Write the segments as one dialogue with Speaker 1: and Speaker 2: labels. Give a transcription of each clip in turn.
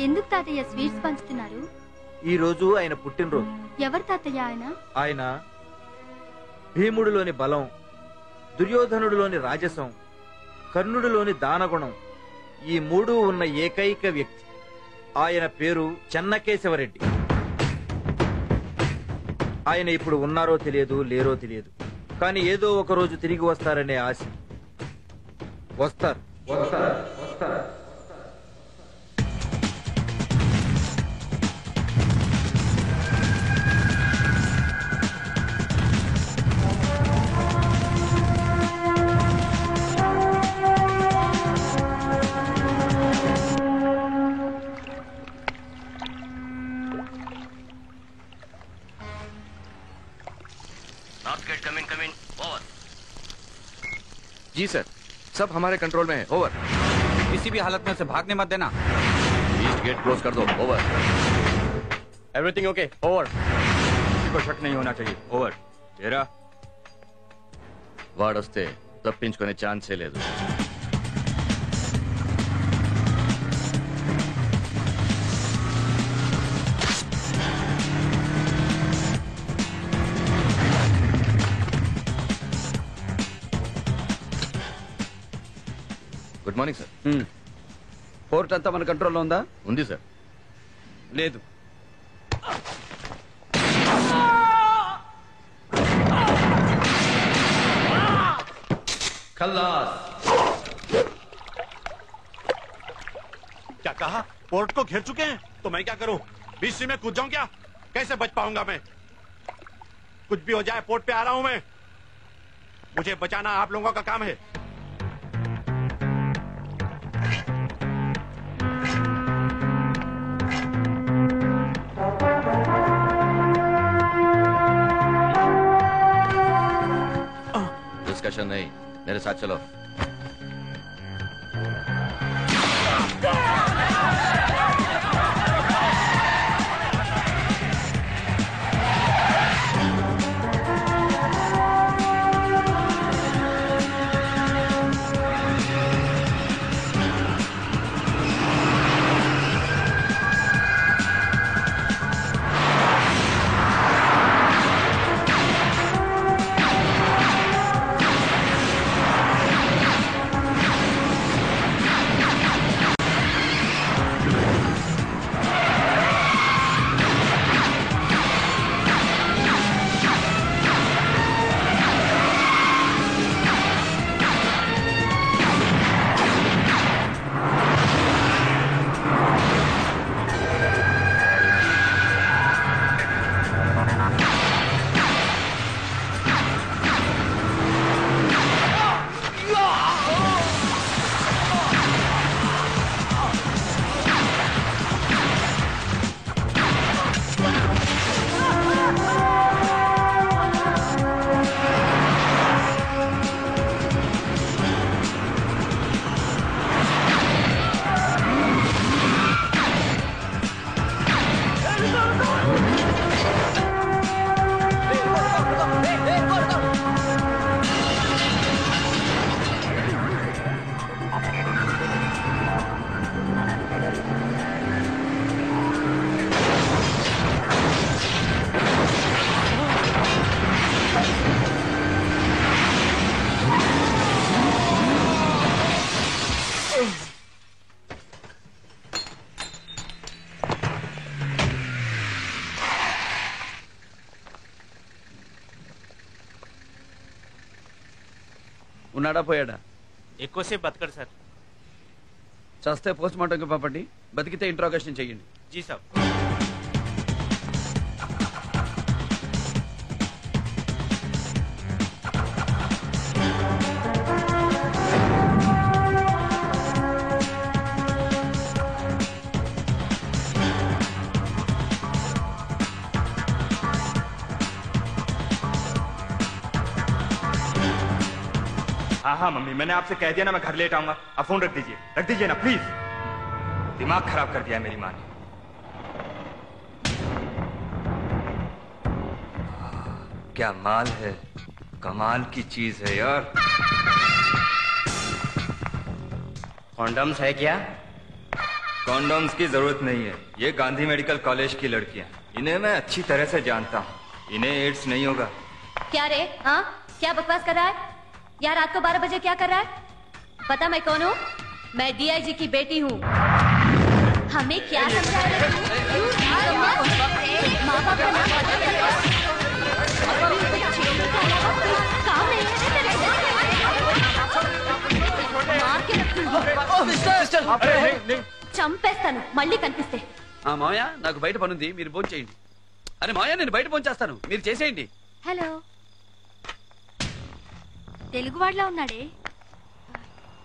Speaker 1: ఎందుకు తాతయ్య స్వీట్స్ పంచుతున్నారు?
Speaker 2: ఈ రోజు ఆయన పుట్టినరోజు.
Speaker 1: ఎవరు తాతయ్య ఆయన?
Speaker 2: ఆయన భీముడిలోని బలం, దుర్యోధనుడిలోని రాజసం, కర్ణుడిలోని దానగుణం, ఈ మూడు ఉన్న ఏకైక వ్యక్తి. ఆయన పేరు చెన్నకేశవరెడ్డి. ఆయన ఇప్పుడు ఉన్నారో తెలియదు, లేరో తెలియదు, కానీ ఏదో ఒక రోజు తిరిగి వస్తారనే ఆశ. వస్తారు వస్తారు వస్తారు.
Speaker 3: जी सर, सब हमारे कंट्रोल में है। ओवर।
Speaker 4: किसी भी हालत में से भागने मत देना।
Speaker 3: ईस्ट गेट क्लोज कर दो। ओवर।
Speaker 4: Everything okay? ओवर। किसी को शक नहीं होना चाहिए। ओवर।
Speaker 3: ఏరా వాడొస్తే తప్పించుకునే ఛాన్సే లేదు. Good morning sir.
Speaker 5: పోర్ట్ అంతా మన కంట్రోల్లో ఉందా?
Speaker 3: ఉంది సార్.
Speaker 5: లేదు. खल्लास।
Speaker 6: क्या कहा? पोर्ट को घेर चुके हैं तो मैं क्या करूं? बीच में कूद जाऊं क्या? कैसे बच पाऊंगा मैं? कुछ भी हो जाए पोर्ट पे आ रहा हूं मैं। मुझे बचाना आप लोगों का काम है।
Speaker 3: डिस्कशन नहीं, मेरे साथ चलो।
Speaker 5: ఉన్నాడా పోయాడా?
Speaker 7: ఎక్కువసేపు బతకడు సార్.
Speaker 5: చస్తే పోస్ట్ మార్టంకి పంపండి, బతికితే ఇంట్రాగేషన్ చెయ్యండి.
Speaker 7: జీ సాబ్.
Speaker 8: हाँ हाँ मम्मी, मैंने आपसे कह दिया ना मैं घर लेट आऊंगा. आप फोन रख दीजिए ना प्लीज. दिमाग खराब कर दिया मेरी माँ ने. क्या माल है, कमाल की चीज है यार.
Speaker 7: कॉन्डम्स है क्या?
Speaker 8: कॉन्डोम्स की जरूरत नहीं है. ये गांधी मेडिकल कॉलेज की लड़कियां, इन्हें मैं अच्छी तरह से जानता हूँ. इन्हें एड्स नहीं होगा.
Speaker 9: क्या रे? हाँ, क्या बकवास कर रहा है यार? रात को 12 बजे क्या कर रहा है? पता मैं कौन हूँ? मैं डीआईजी की बेटी हूँ. हमें क्या समझा रहे हो? माँ बाप का नाम पता नहीं है? काम नहीं है तेरे को? मार के रखूंगी. చంపేస్తాను మళ్ళీ కనిపిస్తే.
Speaker 5: మామయ్య, నాకు బయట పనుంది, మీరు భోజనం చేయండి. అరే మామయ్య, నేను బయట భోజనం చేస్తాను, మీరు చేసేయండి.
Speaker 1: హలో, తెలుగువాడిలా ఉన్నాడే.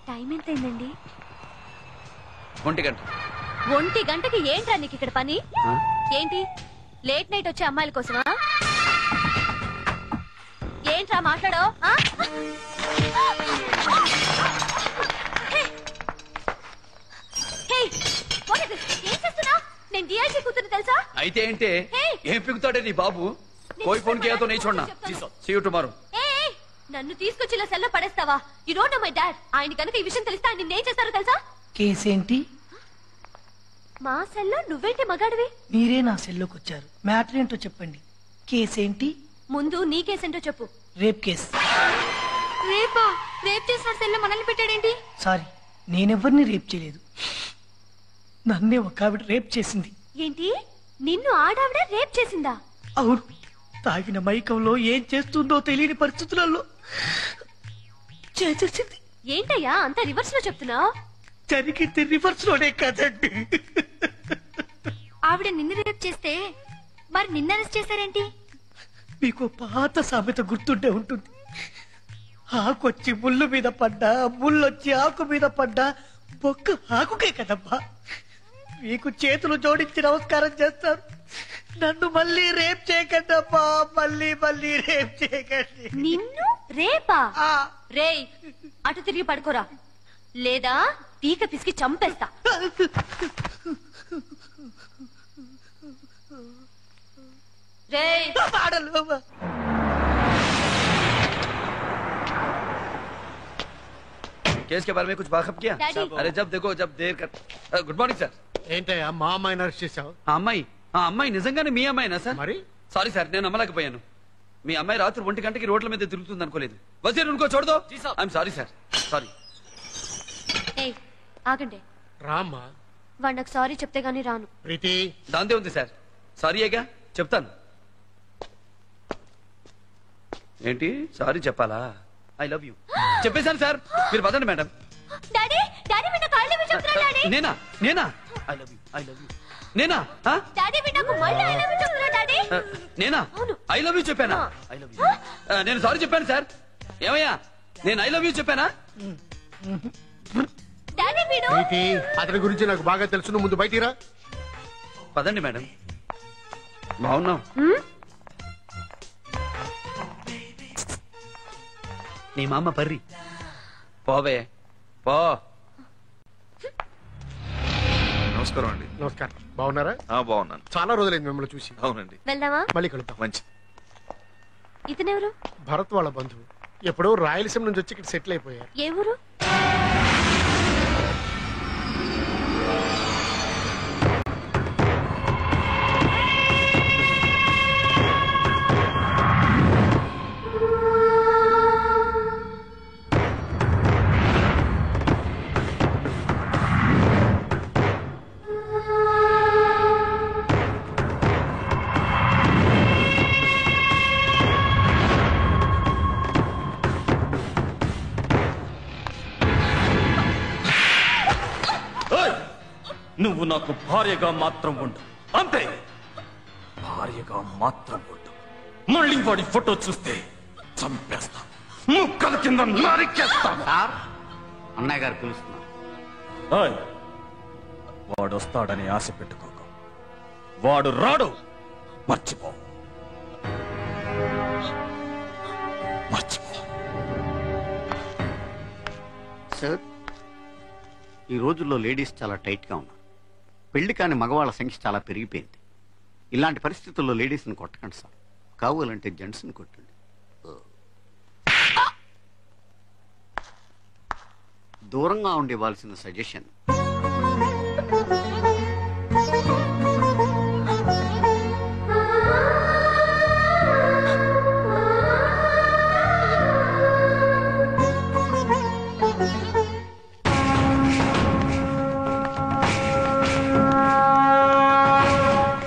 Speaker 1: టైం ఎంత అయిందండి?
Speaker 5: 1 గంట.
Speaker 9: 1 గంటకి ఏంట్రా నీకు ఇక్కడ పని? ఏంటి లేట్ నైట్ వచ్చే అమ్మాయిల కోసమా? ఏంట్రా మాట్లాడో? ఏం చేస్తున్నా? నేను డిఐజీ కూతురు తెలుసా?
Speaker 5: అయితే ఏంటే? ఏం పిగుతాడే నీ బాబు? कोई फोन किया तो नहीं छोड़ना सी यू टुमारो
Speaker 9: నన్ను తీసుకొచ్చి ఇలా సెల్లో పడేస్తావా? You don't know my dad. ఆయన కనుక ఈ విషయం తెలిస్తే ఆయన నిన్నేం చేస్తారో తెలుసా?
Speaker 10: కేసేంటి?
Speaker 9: మా సెల్లో నువ్వేంటి మగాడివి?
Speaker 10: మీరే నా సెల్లోకి వచ్చారు. మ్యాటర్ ఏంటో చెప్పండి. కేసేంటి?
Speaker 9: ముందు నీ కేసేంటో చెప్పు.
Speaker 10: Rape case.
Speaker 1: రేపా? రేప్ చేసిన సెల్లో మనల్ని పెట్టాడేంటి?
Speaker 10: సారీ, నేనెవరిని రేప్ చేయలేదు. నన్నే ఒక ఆవిడ రేప్ చేసింది.
Speaker 9: ఏంటి? నిన్ను ఆడావిడ రేప్ చేసిందా?
Speaker 10: అవును. తాగిన మైకంలో ఏం చేస్తుందో తెలియని పరిస్థితులలో చేసేసింది.
Speaker 9: ఏంటయ్యా అంత రివర్స్ లో చెప్తున్నావు?
Speaker 10: జరిగింది రివర్స్ లోనే కదండి.
Speaker 1: ఆవిడ నిన్ను రేప్ చేస్తే మరి నిన్న అరెస్ట్ చేశారేంటి?
Speaker 10: మీకు పాత సామెత గుర్తుండే ఉంటుంది. ఆకొచ్చి ముళ్ళు మీద పడ్డా, ముళ్ళొచ్చి ఆకు మీద పడ్డా బొక్క ఆకుకే కదమ్మా. మీకు చేతులు జోడించి నమస్కారం చేస్తారు. నన్ను మళ్ళీ రేప్ చేయకండి అమ్మా. మళ్ళీ మళ్ళీ రేప్ చేయకండి.
Speaker 9: నిన్ను రేపా? రేయ్ అటు తిరిగి పడుకోరా, లేదా పీక పిసికి చంపేస్తా. రేయ్
Speaker 5: केस के बारे में कुछ वाकफ किया?
Speaker 9: Daddy.
Speaker 5: अरे जब देखो जब देर कर गुड మార్నింగ్ సార్.
Speaker 6: ఏంటయ్యా మా అమ్మాయిని అరెస్ట్ చేశావు?
Speaker 5: ఆ అమ్మాయి నిజంగానే మీ అమ్మాయినా సార్?
Speaker 6: మరి
Speaker 5: సారీ సార్, నేను నమ్మలేకపోయాను. మీ అమ్మాయి రాత్రి 1 గంటకి రోడ్ల మీద తిరుగుతుంది అనుకోలేదు. వజీర్ ఉनको छोड़ दो. I'm sorry sir, sorry.
Speaker 9: ఏయ్ ఆగండి.
Speaker 6: రామ్మా.
Speaker 9: వాడు నాకు సారీ చెప్తే గానీ రాను.
Speaker 6: ప్రీతి
Speaker 5: దాందే ఉంది సార్. సారీ ఏగా చెప్తాను. ఏంటి సారీ చెప్పాలా? ఐ లవ్ యూ చెప్పేశాను సార్. మీరు పదండి మేడం.
Speaker 9: డాడీ డాడీ విన్న కాళ్ళు మీద చెప్తున్నా. డాడీ
Speaker 5: నేనా ఐ లవ్ యూ నేనా?
Speaker 9: డాడీ విన్న నాకు మళ్ళీ ఐ లవ్ యూ చెప్తున్నా. డాడీ
Speaker 5: నేనా ఐ లవ్ యూ చెప్పానా? ఐ లవ్ యూ నేను సారీ చెప్పాను సార్. ఏమయ్యా నేను ఐ లవ్ యూ చెప్పానా?
Speaker 9: డాడీ విను.
Speaker 6: ప్రీతి అతని గురించి నాకు బాగా తెలుసు. నువ్వు ముందు బయటికి రా.
Speaker 5: పదండి మేడం. బాగున్నాం. నీ మామ పర్రి పోవే పో.
Speaker 8: నమస్కారం అండి.
Speaker 6: నమస్కారం. బాగున్నారా?
Speaker 8: బాగున్నాను.
Speaker 6: చాలా రోజులైంది మిమ్మల్ని చూసి.
Speaker 8: అవునండి.
Speaker 9: వెళ్దామా?
Speaker 6: మళ్ళీ కలుద్దాం.
Speaker 8: మంచి.
Speaker 9: ఇతనెవరు?
Speaker 6: భరత్ వాళ్ళ బంధువు. ఎప్పుడో రాయలసీమ నుంచి వచ్చి ఇక్కడ సెటిల్ అయిపోయారు.
Speaker 9: ఏ ఊరు?
Speaker 11: నువ్వు నాకు భార్యగా మాత్రం ఉండు, అంతే. భార్యగా మాత్రం ఉండు. మళ్ళీ వాడి ఫోటో చూస్తే చంపేస్తా, ముక్కల కింద నరికేస్తా.
Speaker 4: అన్నయ్య గారు పిలుస్తున్నారు.
Speaker 11: వాడు వస్తాడని ఆశ పెట్టుకోక, వాడు రాడు. మర్చిపో.
Speaker 4: సార్, ఈ రోజుల్లో లేడీస్ చాలా టైట్ గా ఉన్నారు. పెళ్లి కాని మగవాళ్ళ సంఖ్య చాలా పెరిగిపోయింది. ఇలాంటి పరిస్థితుల్లో లేడీస్ని కొట్టకండి సార్. కావాలంటే జెంట్స్ని కొట్టండి. దూరంగా ఉండేవాల్సిన సజెషన్.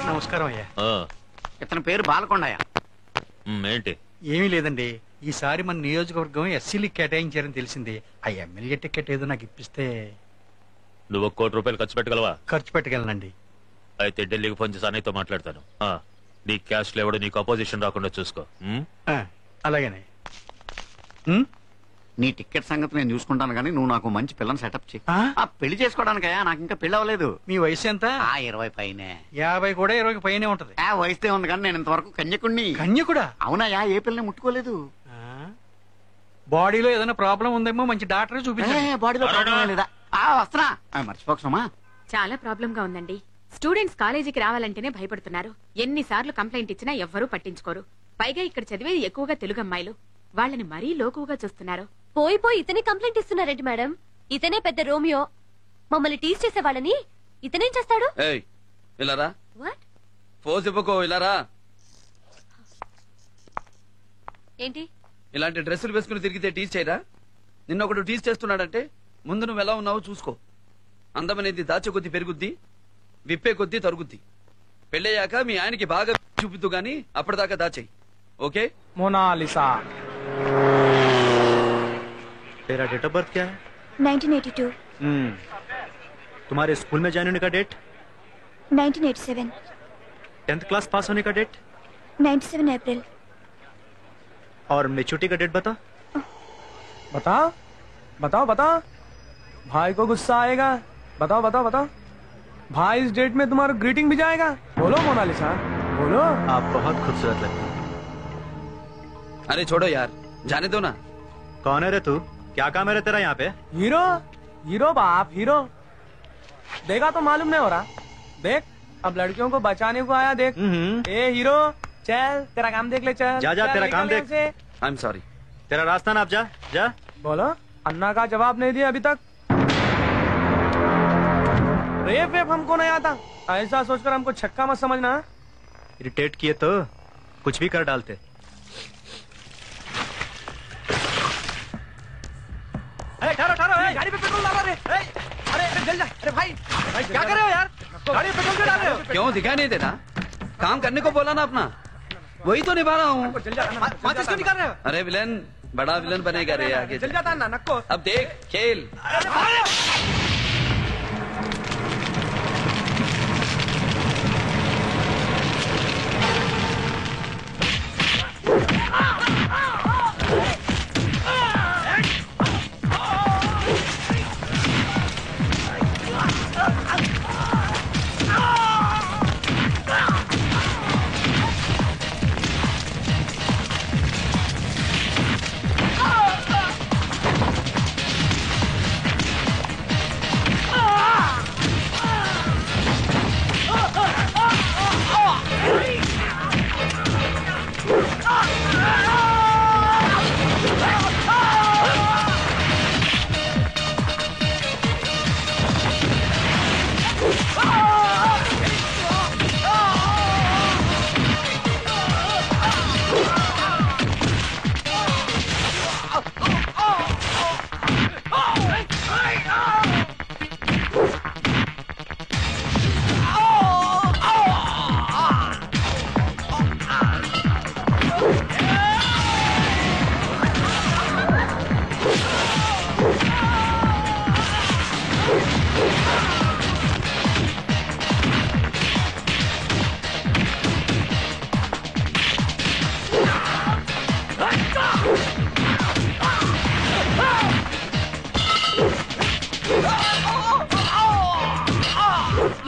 Speaker 6: నమస్కారం అయ్యా.
Speaker 4: ఇతని పేరు బాలకొండయ్య.
Speaker 3: ఏంటి?
Speaker 12: ఏమీ లేదండి, ఈసారి మన నియోజకవర్గం ఎస్సీలకి కేటాయించారని తెలిసింది. ఆ ఎమ్మెల్యే టికెట్ ఏదో నాకు ఇప్పిస్తే.
Speaker 3: నువ్వు 1 కోటి రూపాయలు ఖర్చు పెట్టగలవా?
Speaker 12: ఖర్చు పెట్టగలనండి.
Speaker 3: అయితే ఢిల్లీకి ఫోన్ చేసి అన్నయ్యతో మాట్లాడతాను. నీ క్యాస్ట్ లేవడు, నీకు అపోజిషన్ రాకుండా చూసుకో.
Speaker 12: అలాగేనే.
Speaker 4: నీ టికెట్ సంగతి నేను చూసుకుంటాను, కానీ నువ్వు నాకు మంచి పిల్లని సెటప్ చేయి. పెళ్లి చేసుకోవడానికయ్యా, నాకు ఇంకా పెళ్లి అవ్వలేదు.
Speaker 12: మీ వయసు ఎంత?
Speaker 4: 20 పైనే.
Speaker 12: 50 కూడా 20 పైనే ఉంటది.
Speaker 4: వయసుదే ఉంది, కానీ నేను ఇంతవరకు కన్యకుణ్ణి.
Speaker 12: కన్యకుడా?
Speaker 4: అవునయ్యా, ఏ పిల్లని ముట్టుకోలేదు.
Speaker 12: బాడీలో ఏదైనా ప్రాబ్లం ఉందేమో మంచి డాక్టర్ చూపించండి.
Speaker 4: బాడీలో ప్రాబ్లం లేదా? వస్తున్నా. మర్చిపోకసమా?
Speaker 13: చాలా ప్రాబ్లం గా ఉందండి. స్టూడెంట్స్ కాలేజీకి రావాలంటేనే భయపడుతున్నారు. ఎన్నిసార్లు కంప్లైంట్ ఇచ్చినా ఎవ్వరూ పట్టించుకోరు. పైగా ఇక్కడ చదివేది ఎక్కువగా తెలుగు అమ్మాయిలు. వాళ్ళని మరీ లోకుగా చూస్తున్నారు.
Speaker 9: పోయి పోయి ఇతనే కంప్లైంట్ ఇస్తున్నారేంటి మేడం? ఇతనే పెద్ద రోమియో. మమ్మల్ని టీజ్ చేసే వాళ్ళని ఇతనేం చేస్తాడు?
Speaker 5: ఇలారా
Speaker 9: వాట్?
Speaker 5: ఫోజ్ ఇవ్వకో, ఇలారా.
Speaker 9: ఏంటి
Speaker 5: ఇలాంటి డ్రెస్సులు వేసుకుని తిరిగితే టీజ్ చేయరా? నిన్నొకడు టీజ్ చేస్తున్నాడంటే ముందు నువ్వు ఎలా ఉన్నావో చూసుకో. అందమనేది దాచే కొద్దీ పెరుగుద్ది, విప్పే కొద్దీ తరుగుద్ది. పెళ్ళయ్యాక మీ ఆయనకి బాగా చూపిద్దు గాని అప్పటిదాకా దాచేయి. ఓకే?
Speaker 14: मोनालिसा।
Speaker 15: तेरा डेट ऑफ बर्थ क्या है?
Speaker 16: 1982।
Speaker 15: तुम्हारे स्कूल में ज्वाइन होने का डेट?
Speaker 16: 1987।
Speaker 15: 10th क्लास पास होने का डेट?
Speaker 16: 97 अप्रैल।
Speaker 15: और मेच्योरिटी का डेट बता।
Speaker 14: बताओ बताओ बताओ, भाई को गुस्सा आएगा। बताओ बताओ बताओ, भाई इस डेट में तुम्हारा ग्रीटिंग भी जाएगा। बोलो मोनालिसा, बोलो।
Speaker 15: आप बहुत खूबसूरत लगती हैं।
Speaker 5: अरे छोड़ो यार, जाने दो ना।
Speaker 15: कौन है रे तू? क्या काम है रे तेरा यहाँ पे?
Speaker 14: हीरो हीरो बाप हीरो। देखा तो मालूम नहीं हो रहा। देख अब लड़कियों को बचाने को आया। देख ए हीरो, चल तेरा काम देख ले। चल
Speaker 15: जा जा, तेरा काम देख।
Speaker 5: I am sorry.
Speaker 15: तेरा रास्ता ना, आप जा जा।
Speaker 14: बोलो। अन्ना का जवाब नहीं दिया अभी तक। रेप वेप हमको नहीं आता, ऐसा सोचकर हमको छक्का मत समझना।
Speaker 15: इरिटेट किए तो कुछ भी कर डालते।
Speaker 14: अरे ठहरो ठहरो, गाड़ी पे पेट्रोल डालो रे। अरे जल जा। अरे भाई क्या कर रहे हो यार? गाड़ी पे पेट्रोल क्यों डाल रहे हो?
Speaker 5: क्यों दिखाई नहीं देता? काम करने को बोला ना अपना, वही तो निभा रहा हूँ।
Speaker 14: माचिस क्यों निकाल रहे हो?
Speaker 5: अरे विलन, बड़ा विलन बनेगा रे आगे।
Speaker 14: जल जाता ना नक्को।
Speaker 5: अब देख खेल।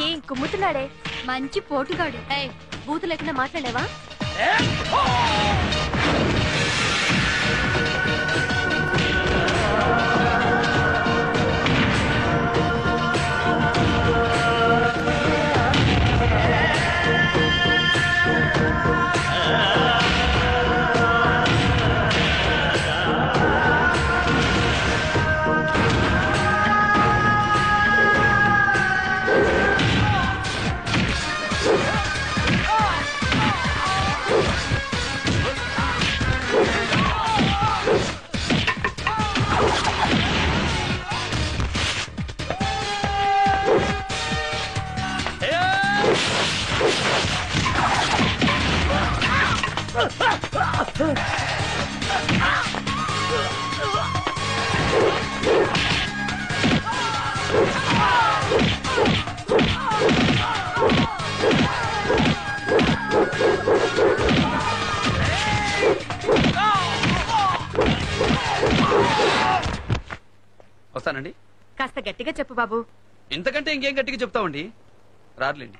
Speaker 9: ఏం కుమ్ముతున్నాడే? మంచి పోటుగాడు. బూతు లేకుండా మాట్లాడేవా?
Speaker 5: వస్తానండి.
Speaker 13: కాస్త గట్టిగా చెప్పు బాబు.
Speaker 5: ఇంతకంటే ఇంకేం గట్టిగా చెప్తామండి. రాట్లేండి.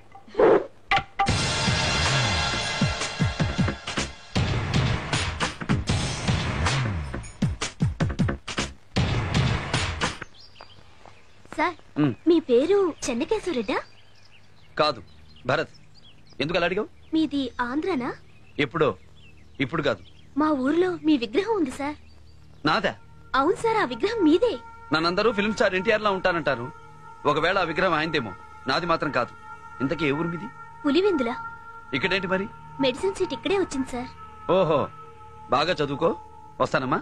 Speaker 9: సార్ మీ పేరు చెన్నకేశ్వరెడ్డా?
Speaker 5: కాదు, భరత్. ఎందుకు అలా అడిగావు?
Speaker 9: మీది ఆంధ్రనా?
Speaker 5: ఎప్పుడో ఇప్పుడు కాదు.
Speaker 9: మా ఊర్లో మీ విగ్రహం ఉంది సార్.
Speaker 5: నాదా?
Speaker 9: అవును సార్, ఆ విగ్రహం మీదే.
Speaker 5: నన్నందరూ ఫిల్మ్ స్టార్ ఎన్టీఆర్ లా ఉంటానంటారు. ఒకవేళ ఆ విగ్రహం ఆయనదేమో, నాది మాత్రం కాదు. ఇంతకీ ఏ ఊరు మీది?
Speaker 9: పులివెందుల.
Speaker 5: ఇక్కడేంటి మరి?
Speaker 9: మెడిసిన్ సీట్ ఇక్కడే వచ్చింది సార్.
Speaker 5: ఓహో, బాగా చదువుకో. వస్తానమ్మా.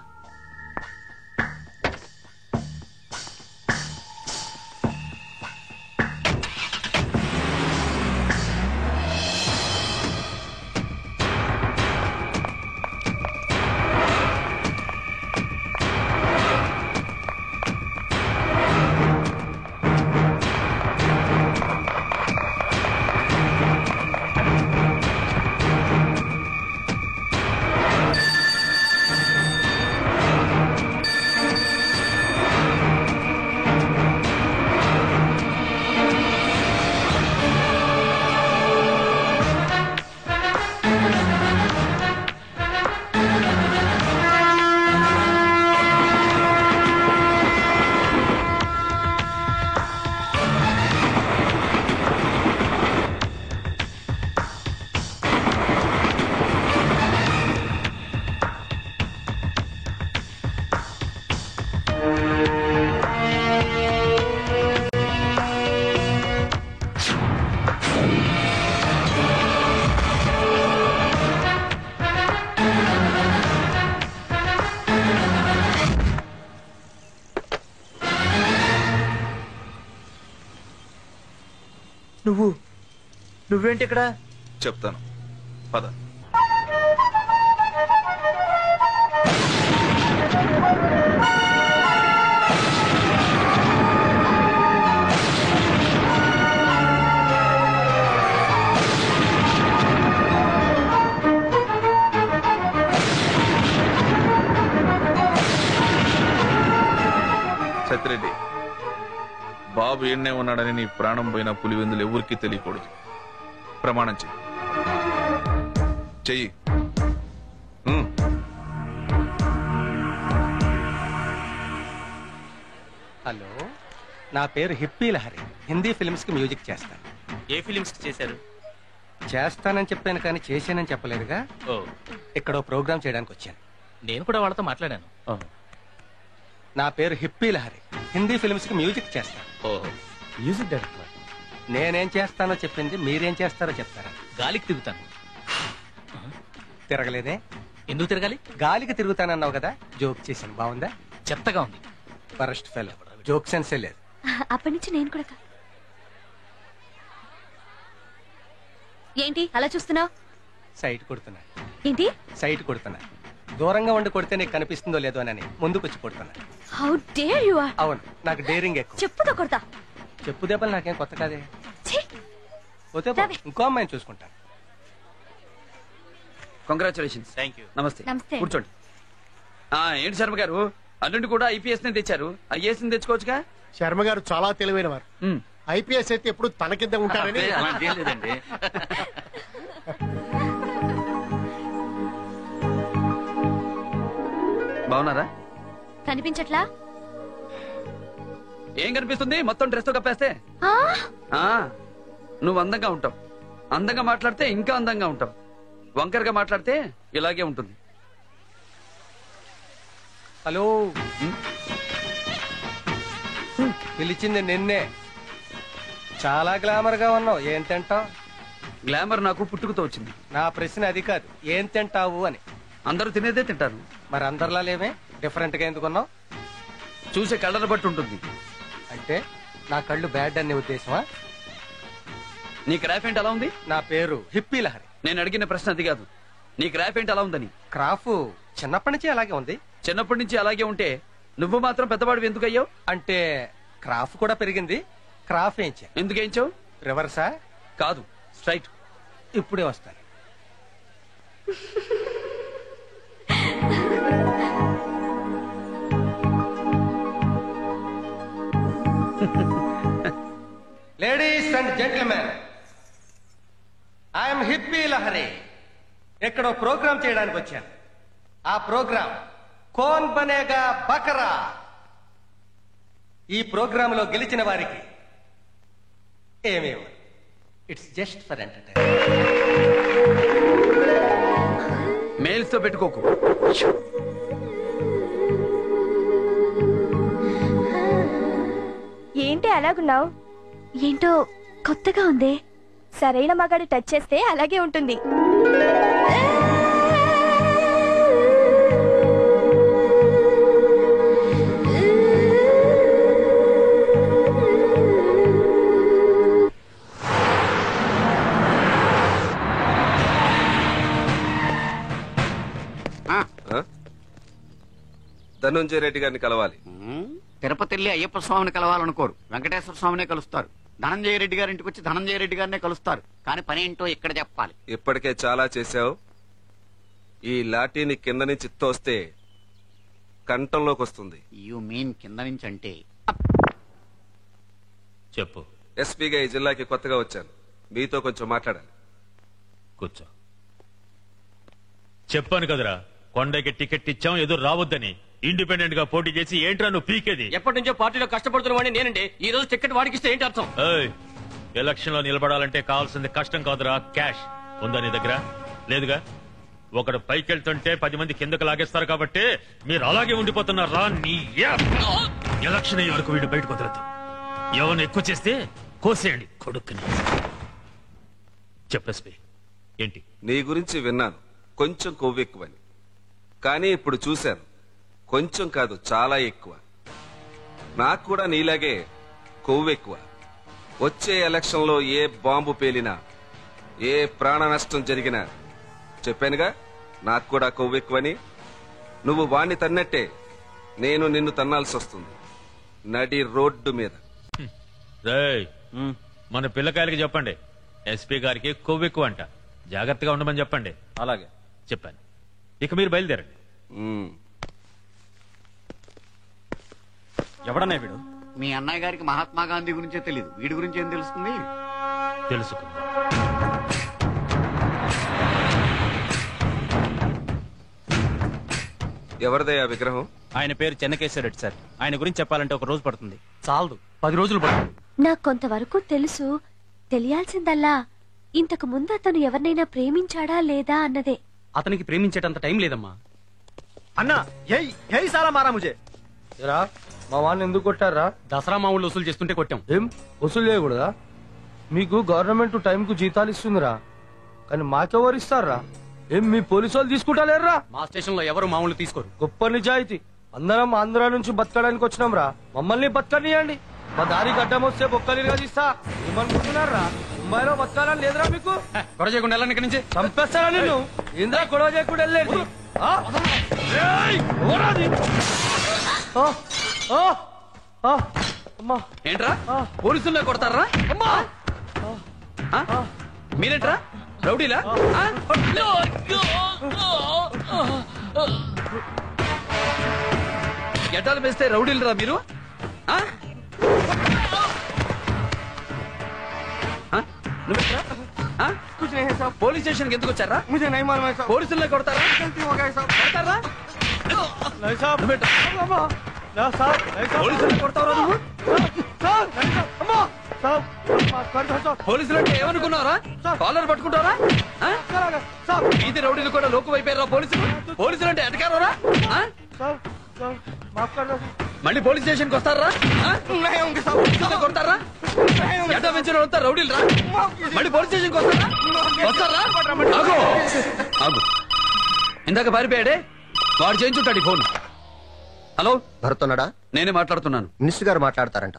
Speaker 2: నువ్వేంటి ఇక్కడ?
Speaker 17: చెప్తాను, పద. సత్యరెడ్డి, బాబు ఎన్నే ఉన్నాడని నీ ప్రాణం పోయిన పులివెందులు ఎవరికి తెలియకూడదు. ప్రమాణం చెయ్యి.
Speaker 12: హలో, నా పేరు హిప్పీ లహరి. హిందీ ఫిల్మ్స్ కి మ్యూజిక్ చేస్తాను.
Speaker 7: ఏ ఫిలిమ్స్ చేశారు?
Speaker 12: చేస్తానని చెప్పాను కానీ చేశానని చెప్పలేదుగా. ఇక్కడ ప్రోగ్రామ్ చేయడానికి వచ్చాను.
Speaker 7: నేను కూడా వాళ్ళతో మాట్లాడాను.
Speaker 12: నా పేరు హిప్పీ లహరి. హిందీ ఫిల్మ్స్ కి మ్యూజిక్ చేస్తాను.
Speaker 7: Music director.
Speaker 12: నేనేం చేస్తానో చెప్పింది మీరేం చేస్తారో చెప్తారా?
Speaker 7: గాలికి తిరుగుతాను.
Speaker 12: తిరగలేదే?
Speaker 7: ఎందుకు తిరగాలి?
Speaker 12: గాలికి తిరుగుతానన్నావు కదా. జోక్ చేశాను, బాగుందా?
Speaker 7: చెత్తగా ఉంది.
Speaker 12: ఫరెస్ట్ ఫెలో, జోక్ సెన్సే లేదు.
Speaker 9: అప్పటి నుంచి నేను కూడా ఏంటి అలా చూస్తున్నావు?
Speaker 12: సైట్ కొడుతున్నా.
Speaker 9: ఏంటి
Speaker 12: సైట్ కొడుతున్నా? దూరంగా ఉండి కొడితే నీకు కనిపిస్తుందో లేదో అని ముందుకొచ్చి కొడుతున్నా.
Speaker 9: How dare you are.
Speaker 12: అవును, నాకు డేరింగ్ ఎక్కువ.
Speaker 9: చెప్పుతో కొడతా.
Speaker 12: చెప్పు దెబ్బలు నాకేం కొత్త కాదే. పోతే ఇంకో అమ్మాయిని చూసుకుంటాను.
Speaker 5: కంగ్రాచులేషన్స్.
Speaker 7: Thank you.
Speaker 5: నమస్తే.
Speaker 9: నమస్తే.
Speaker 5: కూర్చోండి. ఏంటి శర్మ గారు, అల్లుండి కూడా ఐపీఎస్ ని తెచ్చారు. ఐఏఎస్ ని తెచ్చుకోవచ్చుగా.
Speaker 18: శర్మ గారు చాలా తెలివైన వారు. ఐపీఎస్ అయితే ఎప్పుడు తన కింద ఉంటారని.
Speaker 5: అలాంటి లేదండి. బాగున్నారా?
Speaker 9: కనిపించట్లా?
Speaker 5: ఏం కనిపిస్తుంది? మొత్తం డ్రెస్ తో కప్పేస్తే. నువ్వు అందంగా ఉంటావు. అందంగా మాట్లాడితే ఇంకా అందంగా ఉంటావు. వంకరగా మాట్లాడితే ఇలాగే ఉంటుంది.
Speaker 12: హలో, పిలిచింది నిన్నే. చాలా గ్లామర్ గా ఉన్నావు. ఏం తింటావు?
Speaker 5: గ్లామర్ నాకు పుట్టుకతో వచ్చింది.
Speaker 12: నా ప్రశ్న అది కాదు, ఏం తింటావు అని.
Speaker 5: అందరూ తినేదే తింటారు.
Speaker 12: మరి అందరిలా లేమే, డిఫరెంట్ గా ఎందుకున్నావు?
Speaker 5: చూసే కళ్ళను బట్టి ఉంటుంది.
Speaker 12: అంటే నా కళ్ళు బ్యాడ్ అనే ఉద్దేశమా?
Speaker 5: నీ క్రాఫ్ ఏంటి అలా ఉంది?
Speaker 12: నా పేరు హిప్పీ లహరి.
Speaker 5: నేను అడిగిన ప్రశ్న అది కాదు. నీ క్రాఫ్ ఏంటి అలా ఉందని.
Speaker 12: క్రాఫ్ చిన్నప్పటి నుంచి అలాగే ఉంది.
Speaker 5: చిన్నప్పటి నుంచి అలాగే ఉంటే నువ్వు మాత్రం పెద్దవాడివి ఎందుకు అయ్యావు?
Speaker 12: అంటే క్రాఫ్ కూడా పెరిగింది. క్రాఫ్ ఏంచా?
Speaker 5: ఎందుకు వేయించావు?
Speaker 12: రివర్సా?
Speaker 5: కాదు, స్ట్రైట్.
Speaker 12: ఇప్పుడే వస్తాను. Ladies and gentlemen, I'm Hippie Lahari. ఎక్కడో ప్రోగ్రామ్ చేయడానికి వచ్చాను. ఆ ప్రోగ్రామ్ కోన్ బనేగా బకరా. ఈ ప్రోగ్రామ్ లో గెలిచిన వారికి ఏమేమి, it's just for entertainment.
Speaker 5: Mails తో పెట్టుకోకు.
Speaker 16: ఏంటి అలాగున్నావు? ఏంటో కొత్తగా ఉందే. సరైన మగాడు టచ్ చేస్తే అలాగే ఉంటుంది.
Speaker 19: ధనుంజయ రెడ్డి గారిని కలవాలి.
Speaker 4: తిరుపతి వెళ్ళి అయ్యప్ప స్వామిని కలవాలనుకోరు, వెంకటేశ్వర స్వామినే కలుస్తారు. ధనంజయ రెడ్డి గారి ఇంటికి వచ్చి ధనంజయ రెడ్డి గారినే కలుస్తారు. కానీ పని ఏంటో ఇక్కడ చెప్పాలి.
Speaker 19: ఇప్పటికే చాలా చేశావు. ఈ లాఠీని కింద నుంచి తోస్తే కంఠంలోకి వస్తుంది.
Speaker 4: యు మీన్ కింద నుంచి అంటే?
Speaker 3: చెప్పు.
Speaker 19: ఎస్పీగా ఈ జిల్లాకి కొత్తగా వచ్చాను, మీతో కొంచెం మాట్లాడాలి.
Speaker 3: కూర్చో. చెప్పాను కదరా, కొండకి టికెట్ ఇచ్చాం, ఎదురు రావద్దని. ఇండిపెండెంట్ గా పోటీ చేసి ఏంట్రా నువ్వు పీకేది?
Speaker 12: ఎప్పటి నుంచో పార్టీలో కష్టపడుతున్న నేనండి. ఈ రోజు టికెట్ వాడికిస్తే ఏంటి అర్థం?
Speaker 3: ఎలక్షన్ లో నిలబడాలంటే కావాల్సింది కష్టం కాదురా, క్యాష్. ఉందా నీ దగ్గర? లేదుగా. ఒకడు పైకి వెళ్తుంటే 10 మంది కిందకు లాగేస్తారు కాబట్టి మీరు అలాగే ఉండిపోతున్నారా? నీ ఎలక్షన్ అయ్యే వరకు వీడు బయటకు వదలదు. ఎవరిని ఎక్కువ చేస్తే కోసేయండి కొడుకుని. చెప్పేసి ఏంటి?
Speaker 19: నీ గురించి విన్నాను, కొంచెం కొవ్వెక్కువని. కానీ ఇప్పుడు చూశాను, కొంచెం కాదు చాలా ఎక్కువ. నాకు కూడా నీలాగే కొవ్వెక్కువ. వచ్చే ఎలక్షన్ లో ఏ బాంబు పేలినా, ఏ ప్రాణ నష్టం జరిగినా చెప్పానుగా నాకు కూడా కొవ్వెక్కువని. నువ్వు వాణ్ణి తన్నట్టే నేను నిన్ను తన్నాల్సి వస్తుంది నడి రోడ్డు మీద.
Speaker 3: మన పిల్లకాయలకి చెప్పండి, ఎస్పీ గారికి కొవ్వెక్కువ అంట, జాగ్రత్తగా ఉండమని చెప్పండి.
Speaker 15: అలాగే
Speaker 3: చెప్పాను. ఇక మీరు బయలుదేరండి.
Speaker 15: ఎవడన్నా వీడు?
Speaker 4: మీ అన్నయ్య గారికి మహాత్మా గాంధీ గురించే తెలియదు, వీడి గురించి ఏం తెలుస్తుంది?
Speaker 3: తెలుసుకుందాం.
Speaker 19: ఎవరిదయ్యా విగ్రహం?
Speaker 15: ఆయన పేరు చెన్నకేశ్వరరెడ్డి సార్. ఆయన గురించి చెప్పాలంటే ఒక రోజు పడుతుంది.
Speaker 14: చాలదు, 10 రోజులు పడుతుంది.
Speaker 9: నాకు కొంతవరకు తెలుసు. తెలియాల్సిందల్లా ఇంతకు ముందు అతను ఎవరినైనా ప్రేమించాడా లేదా అన్నదే.
Speaker 12: అతనికి ప్రేమించేటంత టైం లేదమ్మా.
Speaker 14: అన్నా యही साला मारा मुझे. రా మా వాడిని ఎందుకు కొట్టారా?
Speaker 12: దసరా మా ఊళ్ళో వసూలు చేస్తుంటే కొట్టాం.
Speaker 14: ఏం వసూలు చేయకూడదా? మీకు గవర్నమెంట్ టైంకు జీతాలు ఇస్తుందిరా, కానీ మాకెవరు ఇస్తారా? ఏం మీ పోలీసు వాళ్ళు తీసుకుంటా?
Speaker 12: మా స్టేషన్ లో ఎవరు మామూలు తీసుకోరు.
Speaker 14: గొప్ప నిజాయితీ. అందరం ఆంధ్ర నుంచి బతకడానికి వచ్చినాం రా, మమ్మల్ని బతకనియండి. మా దారి గడ్డం వస్తే బొక్కలిగా తీస్తా. ఏమనుకుంటున్నారా? ముంబైలో బతకాలని లేదురా మీకు?
Speaker 12: గొడవ చేయకుండా వెళ్ళండి ఇక్కడి నుంచి.
Speaker 14: చంపేస్తారా నిన్ను? ఇంద్రా గొడవ చేయకుండా వెళ్ళండి.
Speaker 5: ఏంట్రా పోలీసుల్లో కొడతారా? మీరేంట్రా రౌడీలా? గడ్డాలు వేస్తే రౌడీలరా మీరు? పోలీస్ స్టేషన్ ఎందుకు వచ్చారా? పోలీసుల్లో కొడతారా? పోలీసుల్లో కొడతారా నువ్వు? పోలీసులు అంటే ఏమనుకున్నారా? కాలర్ పట్టుకుంటారా? ఇది రౌడీలు కూడా లోకు అయిపోయారా పోలీసులు? పోలీసులు అంటే ఎటకారా? మళ్ళీ పోలీస్ స్టేషన్ కి వస్తారా? కొడతారా? ఎట పెంచిన రౌడీలు రా. మళ్ళీ పోలీస్ స్టేషన్ కి వస్తారా? ఆగు. ఇందాక పారిపోయాడే వాడు చేయించుంటాడు ఈ ఫోన్. హలో
Speaker 18: భరత్ ఉన్నాడా?
Speaker 5: నేనే మాట్లాడుతున్నాను.
Speaker 18: మినిస్టర్ గారు మాట్లాడతారంట.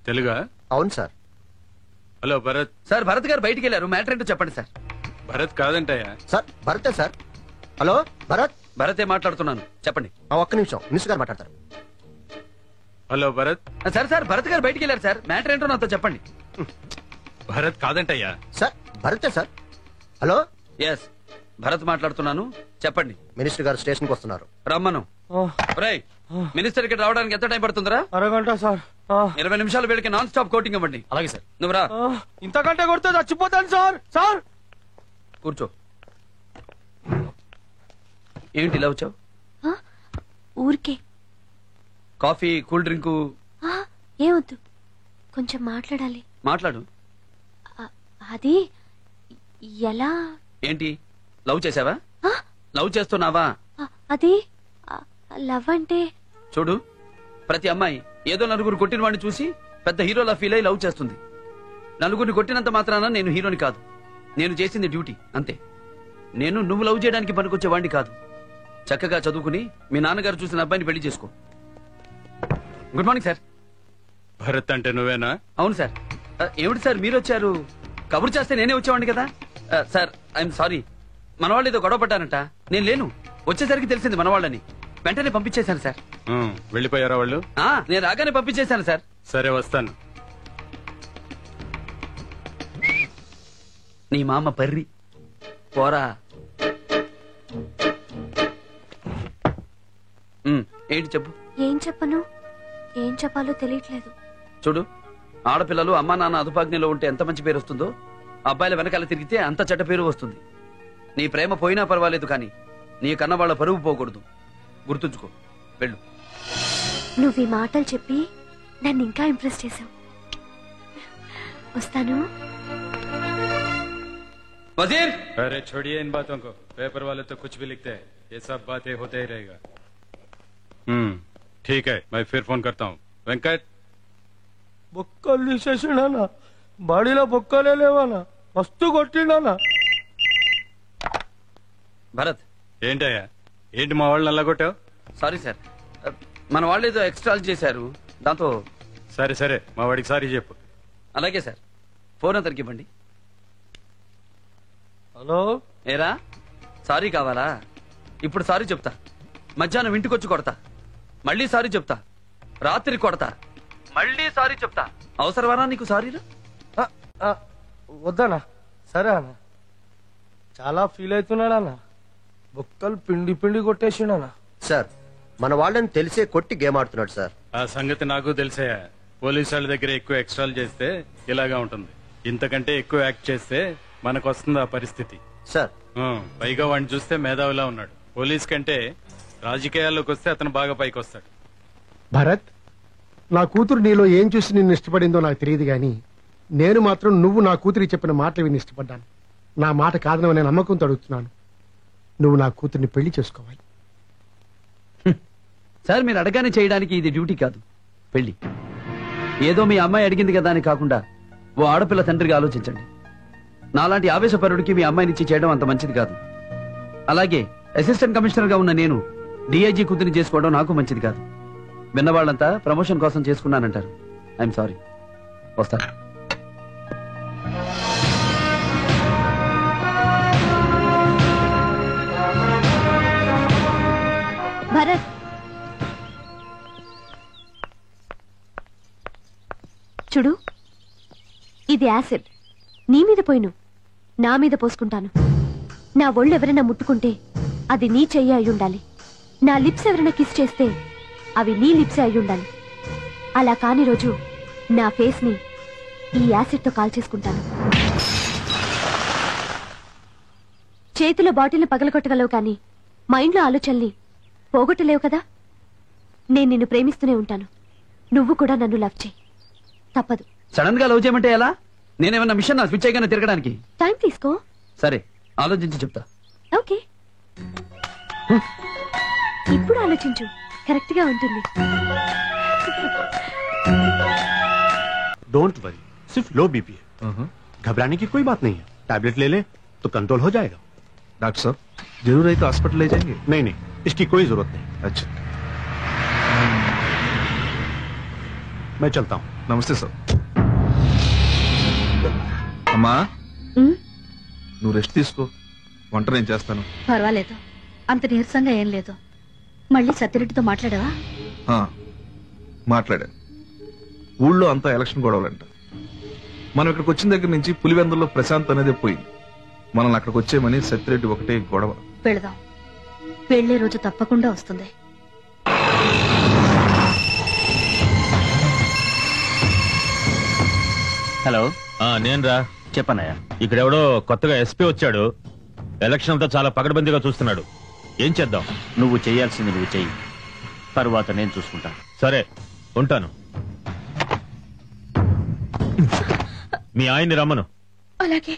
Speaker 17: తెలుగా?
Speaker 18: అవును sir.
Speaker 17: Hello Bharat.
Speaker 5: Sir Bharat గారు బయటికి వెళ్ళారు, మ్యాటర్ ఏంటో చెప్పండి సార్.
Speaker 17: భరత్ కాదంటయ్యా.
Speaker 18: సార్ భరతే సార్. హలో భరత్.
Speaker 5: భరతే మాట్లాడుతున్నాను, చెప్పండి.
Speaker 18: ఒక్క నిమిషం, మినిస్టర్ గారు మాట్లాడతారు.
Speaker 17: హలో భరత్.
Speaker 5: సార్ భరత్ గారు బయటికి వెళ్ళారు సార్, మ్యాటర్ ఏంటో నాతో చెప్పండి.
Speaker 17: భరత్ కాదంటయ్యా.
Speaker 18: సార్ భరతే సార్. హలో.
Speaker 5: ఎస్ భరత్ మాట్లాడుతున్నాను, చెప్పండి.
Speaker 18: మినిస్టర్ గారు స్టేషన్ కి వస్తున్నారు,
Speaker 5: రమ్మను. మినిస్టర్ కి రావడానికి ఎంత టైం పడుతుందిరా?
Speaker 14: అరగంట సార్.
Speaker 5: 20 నిమిషాలు వీళ్ళకి నాన్ స్టాప్ కోటింగ్ ఇవ్వండి.
Speaker 12: అలాగే సార్.
Speaker 5: నువ్వు రా.
Speaker 14: ఇంతకంటే కొడితే చచ్చిపోతాను సార్. సార్
Speaker 5: కూర్చో. ఏంటి ఇలా వచ్చావు?
Speaker 9: ఊరికే.
Speaker 5: కాఫీ కూల్ డ్రింక్
Speaker 9: ఏమొద్దు, కొంచెం మాట్లాడాలి.
Speaker 5: మాట్లాడు.
Speaker 9: అది ఎలా?
Speaker 5: ఏంటి లవ్ చేసావా? లవ్ చేస్తున్నావా?
Speaker 16: అది లవ్ అంటే
Speaker 5: చూడు, ప్రతి అమ్మాయి ఏదో నలుగురు కొట్టిన వాడిని చూసి పెద్ద హీరోలా ఫీల్ అయి లవ్ చేస్తుంది. నలుగురిని కొట్టినంత మాత్రాన నేను హీరోని కాదు. నేను చేసింది డ్యూటీ అంతే. నేను నువ్వు లవ్ చేయడానికి పనికొచ్చేవాడిని కాదు. చక్కగా చదువుకుని మీ నాన్నగారు చూసిన అబ్బాయిని పెళ్లి చేసుకో. Good morning sir.
Speaker 17: భరత్ అంటే నువ్వేనా?
Speaker 5: అవును సార్. ఏమిటి సార్ మీరు వచ్చారు? కబురు చేస్తే నేనే వచ్చేవాడిని కదా. సార్ ఐఎమ్ సారీ, మనవాళ్ళు ఏదో గొడవ పడ్డారంట. నేను లేను, వచ్చేసరికి తెలిసింది మనవాళ్ళని. వెంటనే పంపించేశాను సార్.
Speaker 17: వెళ్ళిపోయారా వాళ్ళు?
Speaker 5: నేను రాగానే పంపించేశాను సార్.
Speaker 17: సరే వస్తాను.
Speaker 5: నీ మామ పర్రి పోరా. ఏంటి చెప్పు.
Speaker 16: ఏం చెప్పను, ఏం చెప్పాలో తెలియట్లేదు.
Speaker 5: చూడు, ఆడపిల్లలు అమ్మా నాన్న అదుపాజ్ఞలో ఉంటే ఎంత మంచి పేరు వస్తుందో, అబ్బాయిల వెనకాల తిరిగితే అంత చెడ్డ పేరు వస్తుంది. నీ ప్రేమ పోయినా పర్వాలేదు, కానీ నీ కన్న వాళ్ళ పరువు పోకూడదు. గుర్తుంచుకో. వెళ్ళు.
Speaker 16: నువ్వు ఈ మాటలు చెప్పి నన్ను ఇంకా ఇంప్రెస్ చేసావు. వస్తాను.
Speaker 5: वजीर!
Speaker 17: अरे छोड़िए इन बातों को, पेपर वाले तो कुछ भी लिखते हैं, ये सब बातें होते ही रहेगा। ठीक है, मैं फिर फोन करता हूँ. వెంకట్
Speaker 14: బొక్కలు తీసేసిండనా, బాడీలో బొక్కలే లేవనా, మస్తు కొట్టిండనా.
Speaker 5: భరత్,
Speaker 17: ఏంటయ్యా, ఏంటి మా వాళ్ళని అలా కొట్టావు?
Speaker 5: సారీ సార్, మన వాళ్ళు ఏదో ఎక్స్ట్రాల్ చేశారు, దాంతో.
Speaker 17: సరే సరే, మా వాడికి సారీ చెప్పు.
Speaker 5: అలాగే సార్. ఫోన్ అతనికి ఇవ్వండి.
Speaker 14: హలో.
Speaker 5: ఏరా, సారీ కావాలా? ఇప్పుడు సారీ చెప్తా. మధ్యాహ్నం ఇంటికొచ్చి కొడతా. మళ్ళీ సారీ చెప్తా. రాత్రి కొడతా. మళ్ళీ సారీ చెప్తా. అవసరమానా నీకు సారీలు?
Speaker 14: వద్దనా. సరే అన్న, చాలా ఫీల్ అవుతున్నాడన్నా. బొక్కలు పిండి పిండి కొట్టేసిండనా.
Speaker 20: సార్, మన వాళ్ళని తెలిసే కొట్టి గేమ్ ఆడుతున్నాడు సార్.
Speaker 17: ఆ సంగతి నాకు తెలిసే. పోలీసు వాళ్ళ దగ్గర ఎక్కువ ఎక్స్ట్రాలు చేస్తే ఇలాగా ఉంటుంది. ఇంతకంటే ఎక్కువ యాక్ట్ చేస్తే మనకు వస్తుంది ఆ పరిస్థితి.
Speaker 20: సార్,
Speaker 17: పైగా వాడిని చూస్తే మేధావిలా ఉన్నాడు. పోలీస్ కంటే రాజకీయాల్లోకి వస్తే అతను బాగా పైకి వస్తాడు.
Speaker 18: భరత్, నా కూతురు నీలో ఏం చూసి నిన్ను ఇష్టపడిందో నాకు తెలియదు, గాని నేను మాత్రం నువ్వు నా కూతురికి చెప్పిన మాటలు విని ఇష్టపడ్డాను. నా మాట కాదననే నమ్మకంతో అడుగుతున్నాను. నువ్వు నా కూతుర్ని పెళ్లి చేసుకోవాలి.
Speaker 5: సార్, మీరు అడగానే చేయడానికి ఇది డ్యూటీ కాదు, పెళ్లి. ఏదో మీ అమ్మాయి అడిగింది కదా అని కాకుండా ఓ ఆడపిల్ల తండ్రిగా ఆలోచించండి. నాలాంటి ఆవేశపరుడికి మీ అమ్మాయినిచ్చి చేయడం అంత మంచిది కాదు. అలాగే అసిస్టెంట్ కమిషనర్ గా ఉన్న నేను డిఐజీ కూతురిని చేసుకోవడం నాకు మంచిది కాదు. విన్నవాళ్ళంతా ప్రమోషన్ కోసం చేసుకున్నానంటారు. I'm sorry. వస్తా.
Speaker 16: భరత్, చూడు, ఇది యాసిడ్. నీ మీద పోయిను, నా మీద పోసుకుంటాను. నా ఒళ్ళు ఎవరైనా ముట్టుకుంటే అది నీ చెయ్యి అయి ఉండాలి. నా లిప్స్ ఎవరైనా కిస్ చేస్తే అవి నీ లిప్సే అయి ఉండాలి. అలా కాని రోజు నా ఫేస్ ని ఈ యాసిడ్ తో కాల్చేసుకుంటాను. చేతిలో బాటిల్ని పగలగొట్టగలవు, కానీ మైండ్లో ఆలోచనల్ని పోగొట్టలేవు కదా. నేను నిన్ను ప్రేమిస్తూనే ఉంటాను. నువ్వు కూడా నన్ను లవ్ చేయి. తప్పదు.
Speaker 5: సడన్ గా లవ్ చేయమంటే ఎలా? నేనేమన్నా మిషన్ నా స్విచ్ అయ్యగానే తిరగడానికి?
Speaker 16: టైం తీసుకో.
Speaker 5: సరే, ఆలోచించి చెప్తా.
Speaker 16: ఓకే, ఇప్పుడు ఆలోచించు, కరెక్ట్ గా ఉంటుంది.
Speaker 6: डोंट वरी, सिर्फ लो बीपी है, घबराने की कोई बात नहीं है. टैबलेट ले ले तो कंट्रोल हो जाएगा.
Speaker 15: डॉक्टर साहब, जरूर है तो हॉस्पिटल ले जाएंगे?
Speaker 6: नहीं नहीं, इसकी कोई जरूरत नहीं.
Speaker 15: अच्छा,
Speaker 6: मैं चलता हूँ.
Speaker 15: नमस्ते सर. అమ్మా, నువ్వు రెస్ట్ తీసుకో, వంట నేను చేస్తాను.
Speaker 21: పర్వాలేదు, అంత నీరసంగా ఏం లేదు. మళ్ళీ సత్యరెడ్డితో మాట్లాడావా?
Speaker 15: మాట్లాడాను. ఊళ్ళో అంతా ఎలక్షన్ గొడవలంట. మనం ఇక్కడికి వచ్చిన దగ్గర నుంచి పులివెందుల్లో ప్రశాంత్ అనేది పోయింది. మనల్ని అక్కడికి వచ్చేయమని సత్యరెడ్డి ఒకటే గొడవ.
Speaker 21: వెళదాం, వెళ్లే రోజు తప్పకుండా వస్తుంది.
Speaker 3: హలో, నేను రా. చెప్పన్నయ్యా. ఇక్కడెవడో కొత్తగా ఎస్పీ వచ్చాడు. ఎలక్షన్ అంతా చాలా పకడ్బందీగా చూస్తున్నాడు. ఏం చేద్దాం?
Speaker 22: నువ్వు చేయాల్సింది నువ్వు చెయ్యి, తరువాత నేను చూసుకుంటా.
Speaker 3: సరే, ఉంటాను. మీ ఆయన్ని రమ్మను.
Speaker 21: అలాగే.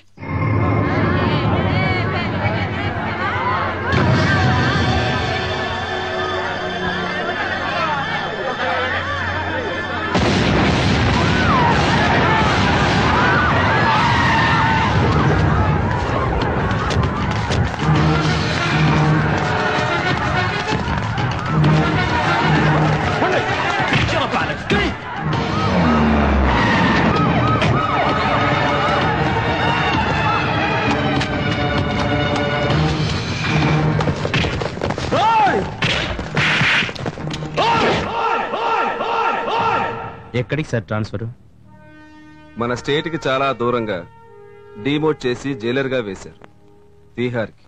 Speaker 1: ఎక్కడికి సార్ ట్రాన్స్ఫర్?
Speaker 19: మన స్టేట్ కి చాలా దూరంగా డిమోట్ చేసి జైలర్ గా వేశారు, తీహార్ కి.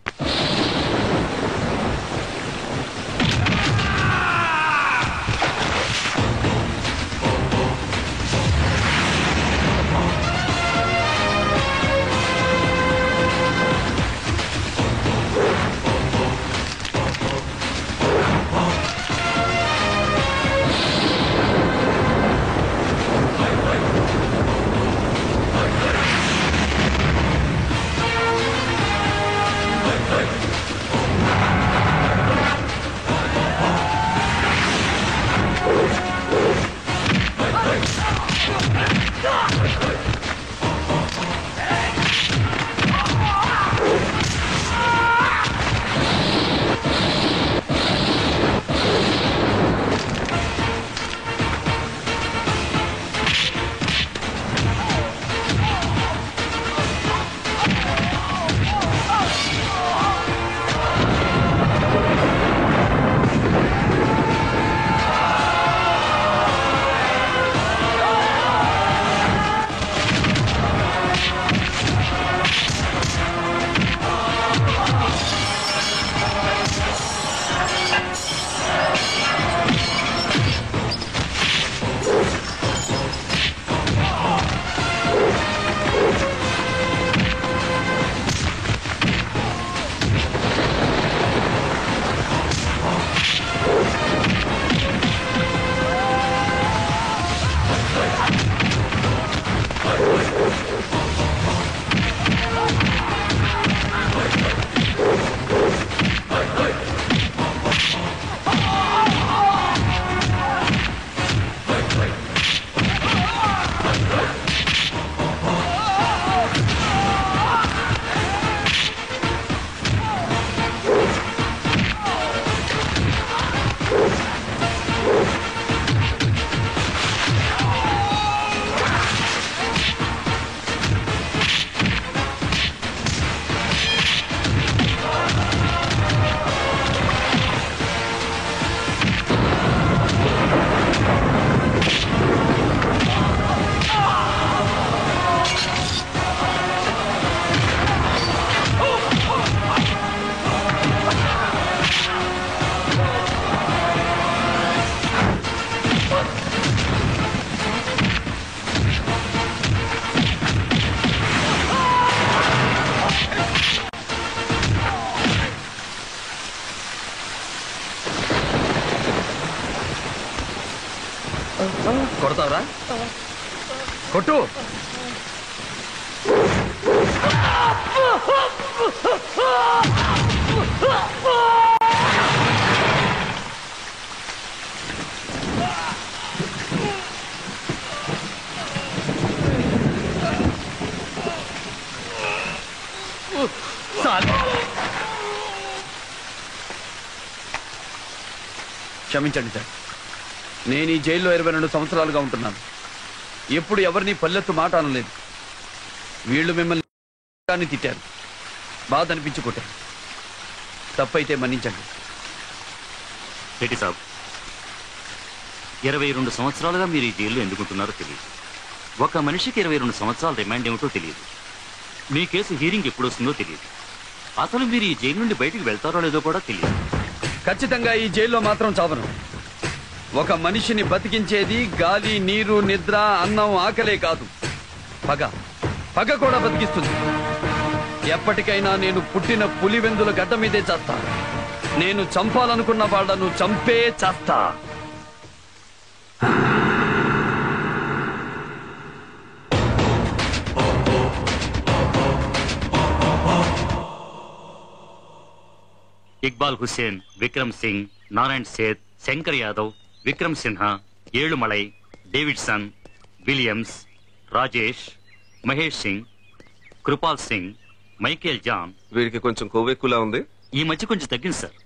Speaker 5: కొడతావరా? కొట్టు. క్షమించండి సార్, నేను ఈ జైల్లో 22 సంవత్సరాలుగా ఉంటున్నాను. ఎప్పుడు ఎవరిని పల్లెత్తు మాట అనలేదు. వీళ్ళు మిమ్మల్ని తిట్టారు, బాధ అనిపించి కొట్టారు. తప్పైతే మన్నించండి.
Speaker 22: రెడ్డి సాబ్, 22 సంవత్సరాలుగా మీరు ఈ జైల్లో ఎందుకుంటున్నారో తెలియదు. ఒక మనిషికి 22 సంవత్సరాల రిమాండ్ ఏమిటో తెలియదు. మీ కేసు హీరింగ్ ఎప్పుడు వస్తుందో తెలియదు. అసలు మీరు ఈ జైలు నుండి బయటికి వెళ్తారో లేదో కూడా తెలియదు.
Speaker 5: ఖచ్చితంగా ఈ జైల్లో మాత్రం చావను. ఒక మనిషిని బతికించేది గాలి, నీరు, నిద్ర, అన్నం, ఆకలే కాదు, పగ. పగ కూడా బతికిస్తుంది. ఎప్పటికైనా నేను పుట్టిన పులివెందుల గడ్డ మీదే చేస్తా. నేను చంపాలనుకున్న వాళ్ళను చంపే చేస్తా.
Speaker 22: Iqbal Hussain, Vikram Singh, Narayan Seth, Shankar Yadav, Vikram Sinha, Ezhumalai, Davidson, Williams, Rajesh, Mahesh Singh, Kripal Singh, Michael John.
Speaker 19: వీరికి కొంచెం కొవ్వెక్కువలా ఉంది.
Speaker 22: ఈ మధ్య కొంచెం తగ్గింది సార్.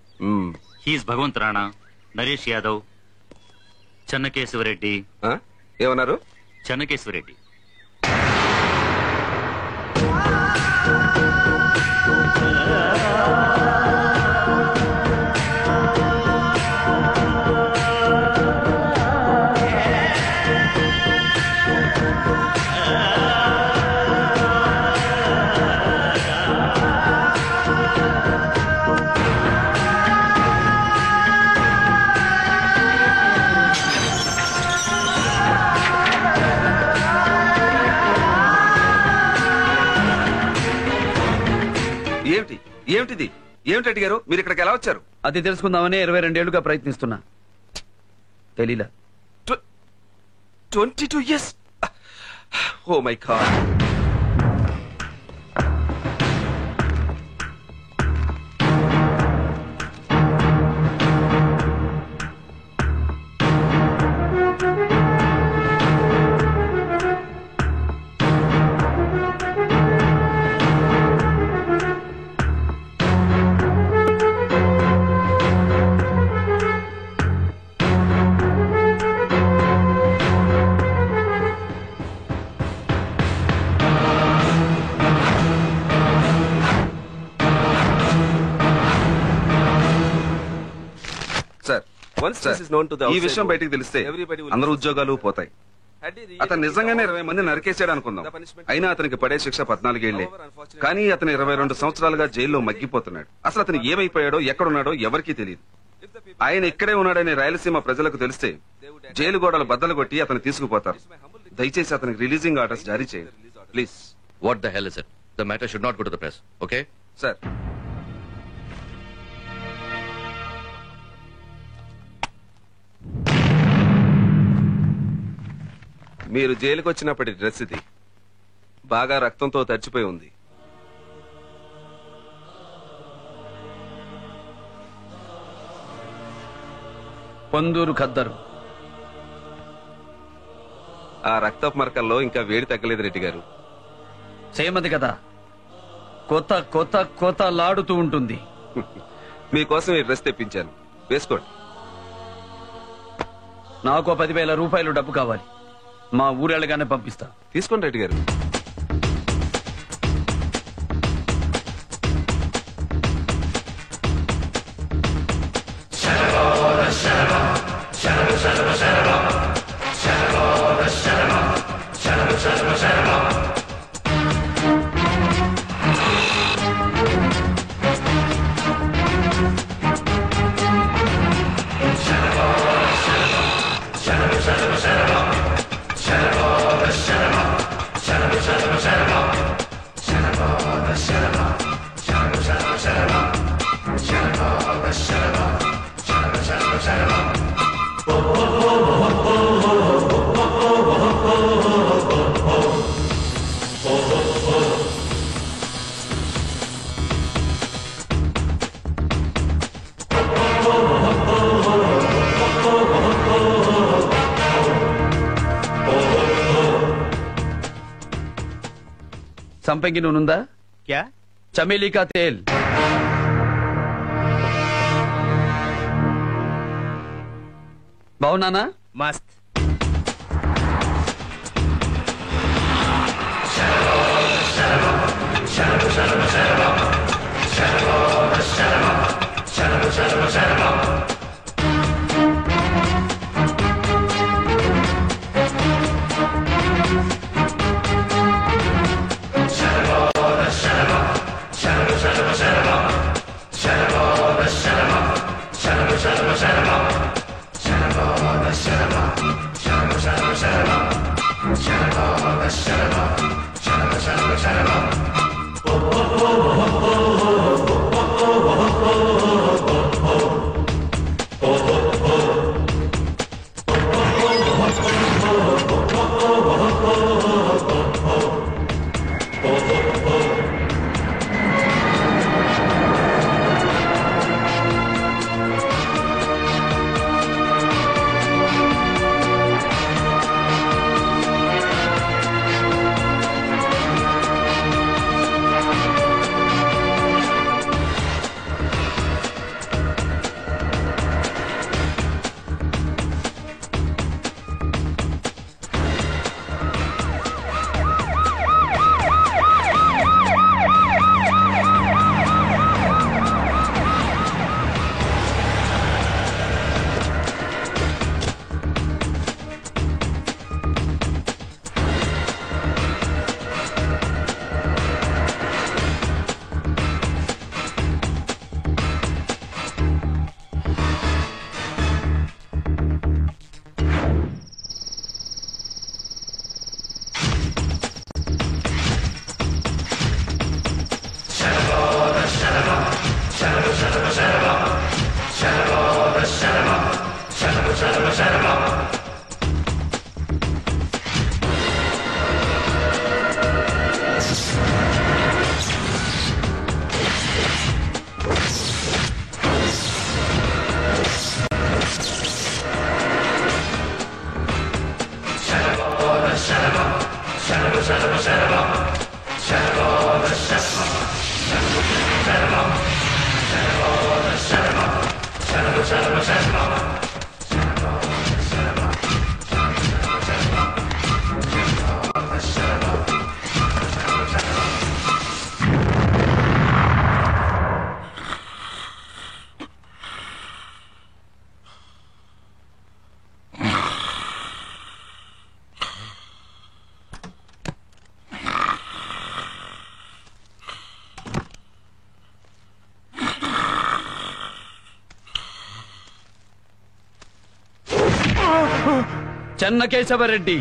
Speaker 22: హీస్ భగవంత్ రాణా, నరేష్ యాదవ్, చెన్నకేశవరెడ్డి.
Speaker 19: ఏమన్నారు?
Speaker 22: చెన్నకేశవరెడ్డి.
Speaker 19: ఏమిటిది? ఏమిటి రెడ్డి గారు, మీరు ఇక్కడికి ఎలా వచ్చారు?
Speaker 5: అది తెలుసుకుందామని 22 ఏళ్లుగా ప్రయత్నిస్తున్నా. తెలీలా?
Speaker 19: 22 years. Oh my God. ఈ విషయం బయటికి తెలిస్తే అందరు ఉద్యోగాలు పోతాయి. అతను నిజంగానే 20 మంది నరికేసాడు అనుకుందాం. అయినా అతనికి పడే శిక్ష 14 ఏళ్లే. కానీ అతను 22 సంవత్సరాలుగా జైల్లో మగ్గిపోతున్నాడు. అసలు అతను ఏమైపోయాడో, ఎక్కడున్నాడో ఎవరికీ తెలియదు. ఆయన ఇక్కడే ఉన్నాడని రాయలసీమ ప్రజలకు తెలిస్తే జైలు గోడలు బద్దలు కొట్టి అతను తీసుకుపోతారు. దయచేసి అతనికి రిలీజింగ్ ఆర్డర్స్ జారీ చేయండి please.
Speaker 1: What the hell is it? The matter should not go to the press. Okay
Speaker 19: sir. మీరు జైలుకి వచ్చినప్పటి డ్రెస్ ఇది. బాగా రక్తంతో తడిచిపోయి ఉంది.
Speaker 5: పొందూరు ఖద్దరు.
Speaker 19: ఆ రక్తపు మరకల్లో ఇంకా వేడి తగ్గలేదు రెడ్డి గారు.
Speaker 5: చేయమది కదా, కొత్త కొత్త కొత్త లాడుతూ ఉంటుంది.
Speaker 19: మీకోసం ఈ డ్రెస్ తెప్పించాను, వేసుకోండి.
Speaker 5: నాకు 10,000 రూపాయలు డబ్బు కావాలి. మా ఊరెళ్ళగానే పంపిస్తా.
Speaker 19: తీసుకోండి రెడ్డి గారు.
Speaker 5: సంపంగి నూనె క్యా? చమేలీ కా తేల్. బాగున్నానా?
Speaker 12: మస్త్.
Speaker 11: Oh
Speaker 5: చెన్నకేశవరెడ్డి,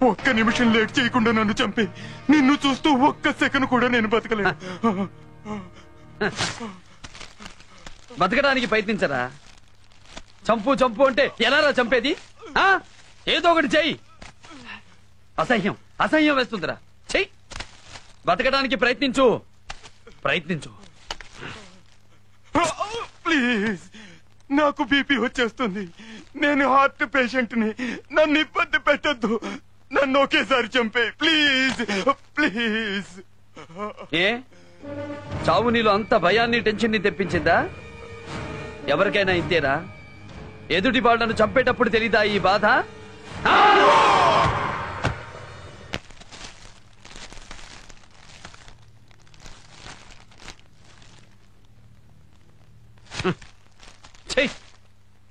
Speaker 11: ఒక్క నిమిషం లేట్ చేయకుండా నన్ను చంపి నిన్ను చూస్తూ ఒక్క సెకండ్ కూడా నేను బతకలేదు.
Speaker 5: బతకడానికి ప్రయత్నించరా? చంపు చంపు అంటే ఎలారా చంపేది? ఏదో ఒకటి చెయ్యి. అసహ్యం అసహ్యం వేస్తుందిరా. చెయ్యి. బతకడానికి ప్రయత్నించు ప్రయత్నించు.
Speaker 11: ప్లీజ్, నాకు బీపీ వచ్చేస్తుంది. నేను హార్ట్ పేషెంట్ ని. నన్ను ఇబ్బంది పెట్టద్దు. నన్ను ఒకేసారి చంపే ప్లీజ్ ప్లీజ్.
Speaker 5: ఏ చావు నీలో అంత భయాన్ని టెన్షన్ ని తెప్పించిందా? ఎవరికైనా ఇంతేరా? ఎదుటి వాళ్ళను చంపేటప్పుడు తెలీదా ఈ బాధ?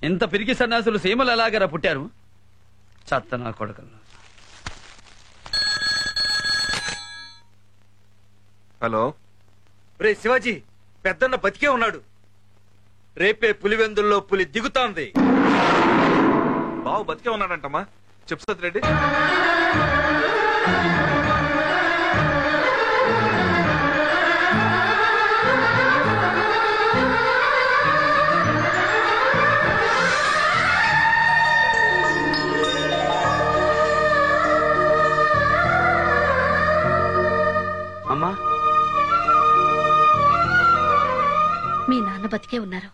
Speaker 5: ఇంత పిరికి సన్యాసులు సీమలు ఎలాగరా పుట్టారు? చత్త నా కొడుకల్లా.
Speaker 15: హలో
Speaker 2: రే శివాజీ, పెద్దన్న బతికే ఉన్నాడు. రేపే పులివెందుల్లో పులి దిగుతాంది.
Speaker 15: బావు బతికే ఉన్నాడంటమ్మా. చెప్పు సత్యరెడ్డి.
Speaker 5: అమ్మా,
Speaker 21: మీ నాన్న బతికే ఉన్నారు.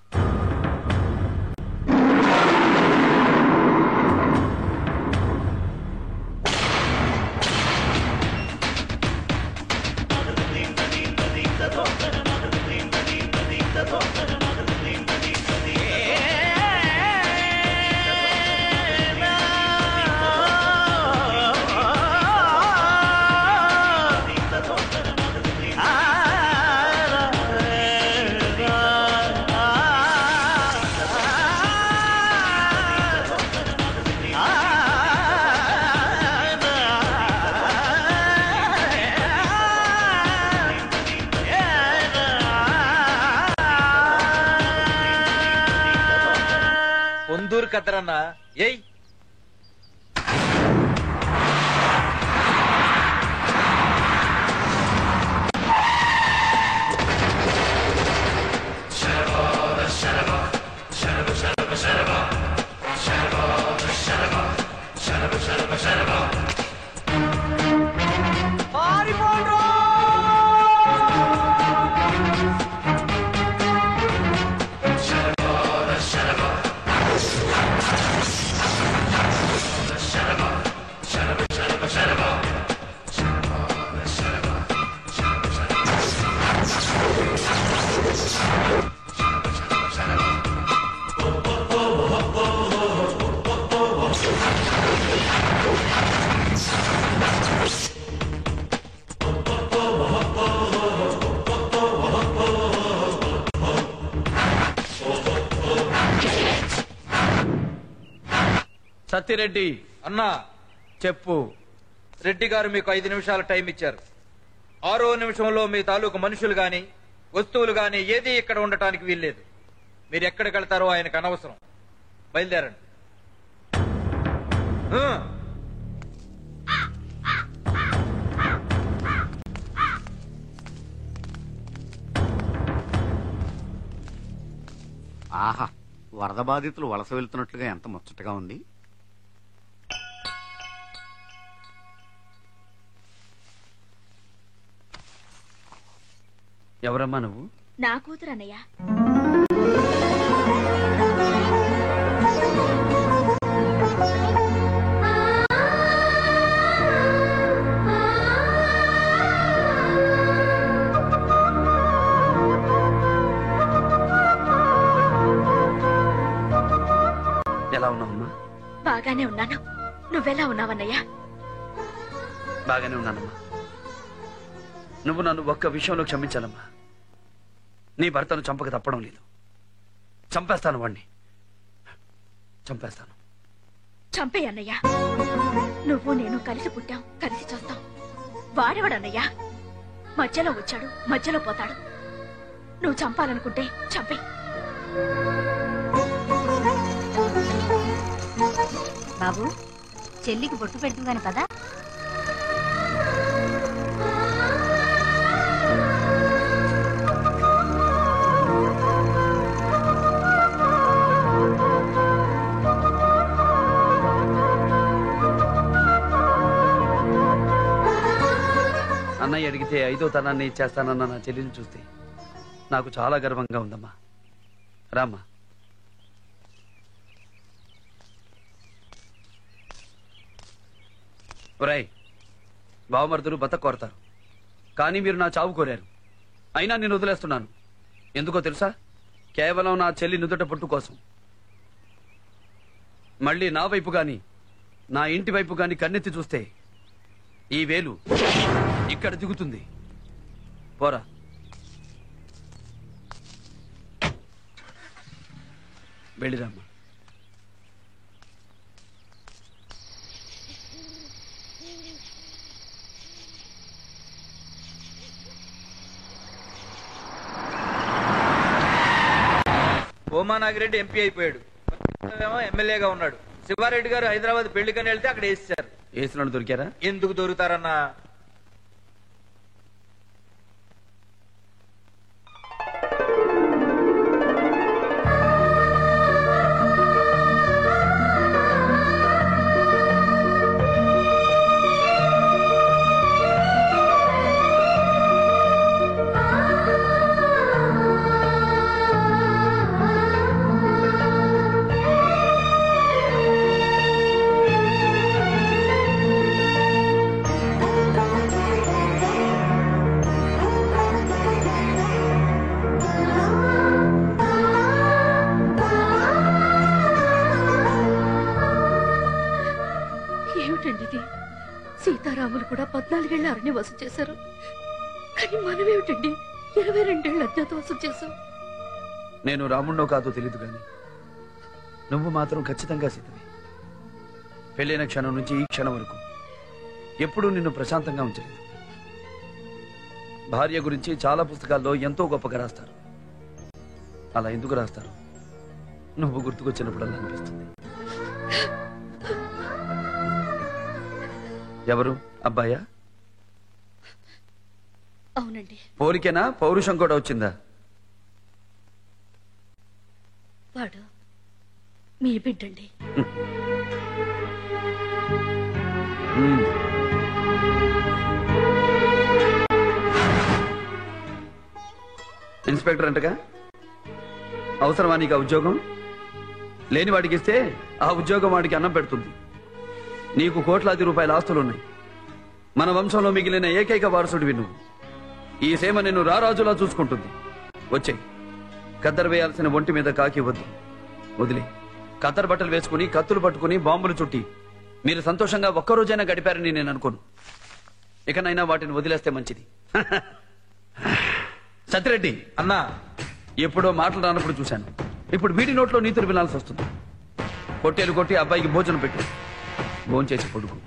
Speaker 2: పొందూరు కద్దరన్నా. ఏయ్
Speaker 5: సత్యరెడ్డి
Speaker 2: అన్నా
Speaker 5: చెప్పు.
Speaker 2: రెడ్డి గారు మీకు 5 నిమిషాల టైం ఇచ్చారు. 6వ నిమిషంలో మీ తాలూకు మనుషులు గాని వస్తువులు గాని ఏది ఇక్కడ ఉండటానికి వీల్లేదు. మీరు ఎక్కడికి వెళ్తారో ఆయనకు అనవసరం. బయలుదేరండి.
Speaker 4: ఆహా, వరద బాధితులు వలస వెళ్తున్నట్లుగా ఎంత ముచ్చటగా ఉంది.
Speaker 5: ఎవరమ్మా నువ్వు?
Speaker 21: నా కూతురు అన్నయ్య.
Speaker 5: ఎలా ఉన్నావమ్మా?
Speaker 21: బాగానే ఉన్నాను. నువ్వెలా ఉన్నావన్నయ్య?
Speaker 5: బాగానే ఉన్నానమ్మా. నువ్వు నన్ను ఒక్క విషయంలో క్షమించాలమ్మా. నీ భర్తను చంపక తప్పడం లేదు. చంపేస్తాను వాణ్ణి, చంపేస్తాను.
Speaker 21: చంపే అన్నయ్య. నువ్వు నేను కలిసి పుట్టాం, కలిసి చేస్తాం. వాడేవాడన్నయ్య మధ్యలో వచ్చాడు, మధ్యలో పోతాడు. నువ్వు చంపాలనుకుంటే చంపే.
Speaker 8: బాబు, చెల్లికి బొట్టు పెడుతుందని కదా.
Speaker 5: అన్నయ్య అడిగితే 5వ తనాన్ని ఇచ్చేస్తానన్న నా చెల్లిని చూస్తే నాకు చాలా గర్వంగా ఉందమ్మా. రామ్మా. ఒరేయ్, బావమరుదులు బత కోరతారు, కానీ మీరు నా చావు కోరారు. అయినా నేను వదిలేస్తున్నాను. ఎందుకో తెలుసా? కేవలం నా చెల్లి నుదుట పుట్టు కోసం. మళ్ళీ నా వైపు గాని నా ఇంటి వైపు గాని కన్నెత్తి చూస్తే ఈ వేలు ఇక్కడ దిగుతుంది. పోరా. వెళ్ళిరామ్మా.
Speaker 2: ఓమా నాగిరెడ్డి ఎంపీ అయిపోయాడు, ఎమ్మెల్యేగా ఉన్నాడు. శివారెడ్డి గారు హైదరాబాద్ పెళ్లికని వెళ్తే అక్కడ వేసారు.
Speaker 5: వేసినోడు దొరికారా?
Speaker 2: ఎందుకు దొరుకుతారన్నా?
Speaker 21: సీతారాములు కూడా 14 ఏళ్ల అరణ్యవాసం చేశారు. కానీ మనమేమిటండి 22 ఏళ్ల అజ్ఞాతవాసం చేశాం.
Speaker 5: నేను రాముణ్ణో కాదో తెలీదు గాని నువ్వు మాత్రం ఖచ్చితంగా సీతవి. పెళ్ళైన క్షణం నుంచి ఈ క్షణం వరకు ఎప్పుడూ నిన్ను ప్రశాంతంగా ఉంచలేదు. భార్య గురించి చాలా పుస్తకాల్లో ఎంతో గొప్పగా రాస్తారు. అలా ఎందుకు రాస్తారు? నువ్వు గుర్తుకొచ్చినప్పుడల్లా అనిపిస్తుంది. ఎవరు? అబ్బాయా?
Speaker 21: అవునండి.
Speaker 5: పోలికేనా? పౌరుషం కూడా వచ్చిందా?
Speaker 21: వాడు మీ బిడ్డండి.
Speaker 5: ఇన్స్పెక్టర్ అంటగా అవసరమా నీకు ఆ ఉద్యోగం? లేని వాడికి ఇస్తే ఆ ఉద్యోగం వాడికి అన్నం పెడుతుంది. నీకు కోట్లాది రూపాయల ఆస్తులున్నాయి. మన వంశంలో మిగిలిన ఏకైక వారసుడివి నువ్వు. ఈ సేమ నిన్ను రారాజులా చూసుకుంటుంది. వచ్చే కద్దరు వేయాల్సిన ఒంటి మీద కాకి వద్దు, వదిలే. కద్దరు బట్టలు వేసుకుని కత్తులు పట్టుకుని బాంబులు చుట్టి మీరు సంతోషంగా ఒక్కరోజైనా గడిపారని నేను అనుకోను. ఇకనైనా వాటిని వదిలేస్తే మంచిది. సత్యరెడ్డి
Speaker 2: అన్నా,
Speaker 5: ఎప్పుడో మాటలు రానప్పుడు చూశాను. ఇప్పుడు వీడి నోట్లో నీతులు వినాల్సి వస్తుంది. పొట్టేలు కొట్టి అబ్బాయికి భోజనం పెట్టు, భోంచేసి పడుకు.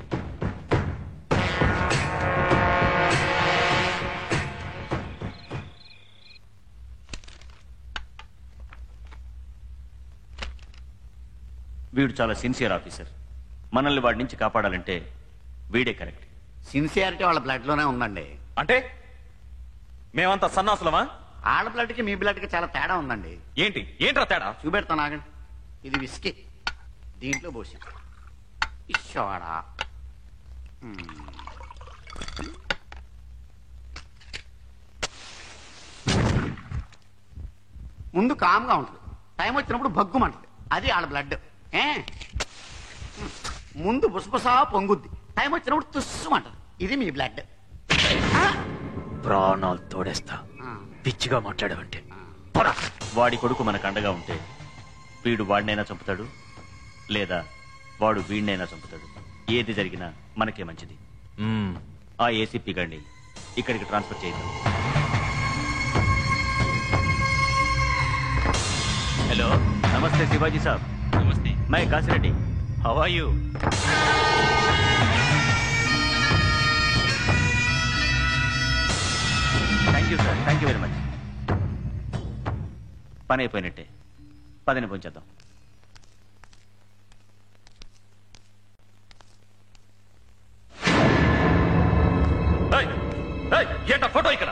Speaker 10: వీడు చాలా సిన్సియర్ ఆఫీసర్. మనల్ని వాడి నుంచి కాపాడాలంటే వీడే కరెక్ట్.
Speaker 4: సిన్సియారిటీ వాళ్ళ బ్లడ్ లోనే ఉందండి.
Speaker 11: అంటే మేమంతా సన్నాసులమా?
Speaker 4: ఆడ బ్లడ్కి మీ బ్లడ్కి చాలా తేడా ఉందండి.
Speaker 11: ఏంట్రా తేడా?
Speaker 4: చూపెడతాను ఆగండి. ఇది విస్కీ, దీంట్లో పోసి ఇష్టవాడా. ముందు కామ్గా ఉంటుంది, టైం వచ్చినప్పుడు భగ్గుమంటుంది, అది ఆడ బ్లడ్. ముందు బుసబుసా పొంగుద్ది, టైం వచ్చినప్పుడు తుస్సుమంటది, ఇది మీ బ్లడ్.
Speaker 22: ప్రాణాలు తోడేస్తా పిచ్చిగా మాట్లాడవంటే. వాడి కొడుకు మనకు అండగా ఉంటే వీడు వాడినైనా చంపుతాడు, లేదా వాడు వీడినైనా చంపుతాడు. ఏది జరిగినా మనకే మంచిది. ఆ ఏసీపీ గారిని ఇక్కడికి ట్రాన్స్ఫర్ చేద్దాం. हेलो, नमस्ते शिवाजी साहब। नमस्ते, मैं Kasireddy. How are you? Thank you sir, thank you very much. పని అయిపోయినట్టే, పదని పోంచేద్దాం.
Speaker 11: ఏంటా ఫోటో ఇక్కడ?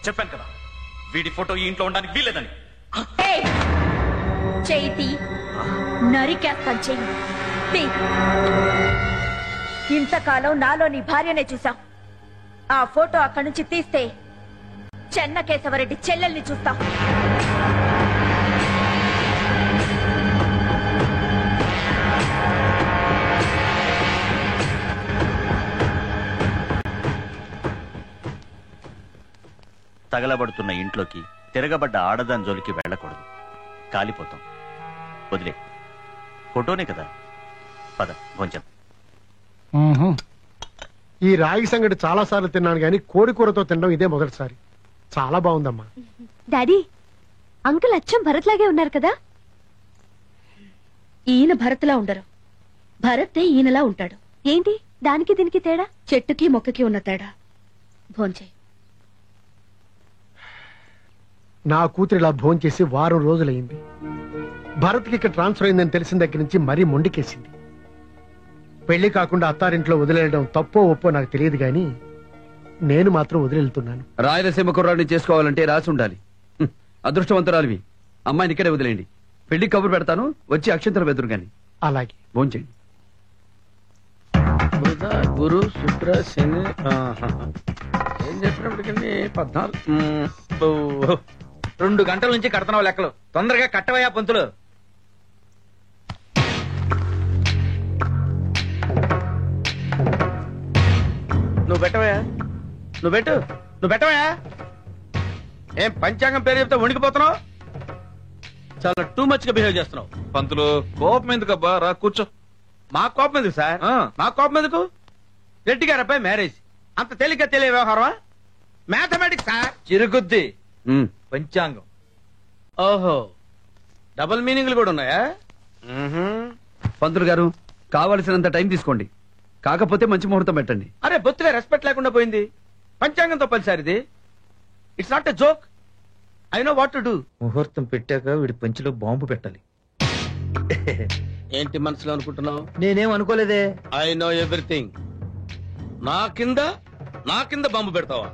Speaker 11: చెప్పాను కదా వీడి ఫోటో ఈ ఇంట్లో ఉండడానికి వీల్లేదని.
Speaker 21: చేతి నరికేస్తాను, చెయ్యి. ఇంతకాలం నాలో నీ భార్యనే చూసాం. ఆ ఫోటో అక్కడి నుంచి తీస్తే చెన్నకేశవరెడ్డి చెల్లెల్ని చూస్తాం.
Speaker 22: తగలబడుతున్న ఇంట్లోకి తిరగబడ్డ ఆడదాని జోలికి వెళ్ళకూడదు, కాలిపోతాం. వదిలే, ఫోటోనే కదా. పద కొంచెం.
Speaker 18: ఈ రాగి సంగటి చాలా సార్లు తిన్నాను కానీ కోడి కూరతో తినడం ఇదే మొదటిసారి. చాలా బాగుందమ్మా.
Speaker 16: డాడీ, అంకుల్ అచ్చం భరత్ లాగే ఉన్నారు కదా?
Speaker 21: ఈయన భరత్లా ఉండరు, భరతే ఈయనలా ఉంటాడు.
Speaker 16: ఏంటి దానికి దీనికి తేడా?
Speaker 21: చెట్టుకి మొక్కకి ఉన్న తేడా. భోంచేయి.
Speaker 18: నా కూతురు ఇలా భోంచేసి వారం రోజులైంది. భరత్కి ఇక్కడ ట్రాన్స్ఫర్ అయిందని తెలిసిన దగ్గర నుంచి మరీ మొండికేసింది. పెళ్లి కాకుండా అత్తారింట్లో వదిలేయడం తప్పో ఒప్పో నాకు తెలియదు గాని నేను మాత్రం వదిలేళ్తున్నాను.
Speaker 5: రాయలసీమ కుర్రాడిని చేసుకోవాలంటే రాసి ఉండాలి. అదృష్టవంతురాలివి. అమ్మాయిని ఇక్కడే వదిలేయండి. పెళ్లి కబురు పెడతాను, వచ్చి అక్షంతరం వెదురు గాని.
Speaker 18: అలాగే
Speaker 5: భోంచేయండి.
Speaker 17: గురు శుక్ర శని ఏం చెప్పినప్పటికీ 14.
Speaker 2: 2 గంటల నుంచి కడతనావు లెక్కలు. తొందరగా కట్టవయ్యా పంతులు.
Speaker 12: నువ్వు పెట్టవయా, నువ్వు పెట్టవయా. ఏం పంచాంగం పేరు చెప్తే వణికిపోతున్నావు? చాలా టూ మచ్ గా బిహేవ్ చేస్తున్నావు.
Speaker 15: పంతులు కోపం ఎందుకబ్బా, రా కూర్చో.
Speaker 12: మా కోపం ఎందుకు సార్? మా కోపం ఎందుకు? రెడ్డి గారి అబ్బాయి మ్యారేజ్ అంత తేలిగ్గా తెలియ వ్యవహారమా? Mathematics sir.
Speaker 2: చిరుగుద్ది పంచాంగం.
Speaker 12: ఓహో, డబుల్ మీనింగ్లు కూడా ఉన్నాయా? పంతులు గారు కావలసినంత టైం తీసుకోండి, కాకపోతే మంచి ముహూర్తం పెట్టండి. అరే బొత్తుగా రెస్పెక్ట్ లేకుండా పోయింది. పంచాంగంతో పని సార్ ఇది. It's not a joke. I know what to do.
Speaker 2: ముహూర్తం పెట్టాక వీడి పంచిలో బాంబు పెట్టాలి.
Speaker 12: ఏంటి మనసులో అనుకుంటున్నావు?
Speaker 2: నేనేం అనుకోలేదే.
Speaker 12: I know everything. నా కింద బాంబు పెడతావా?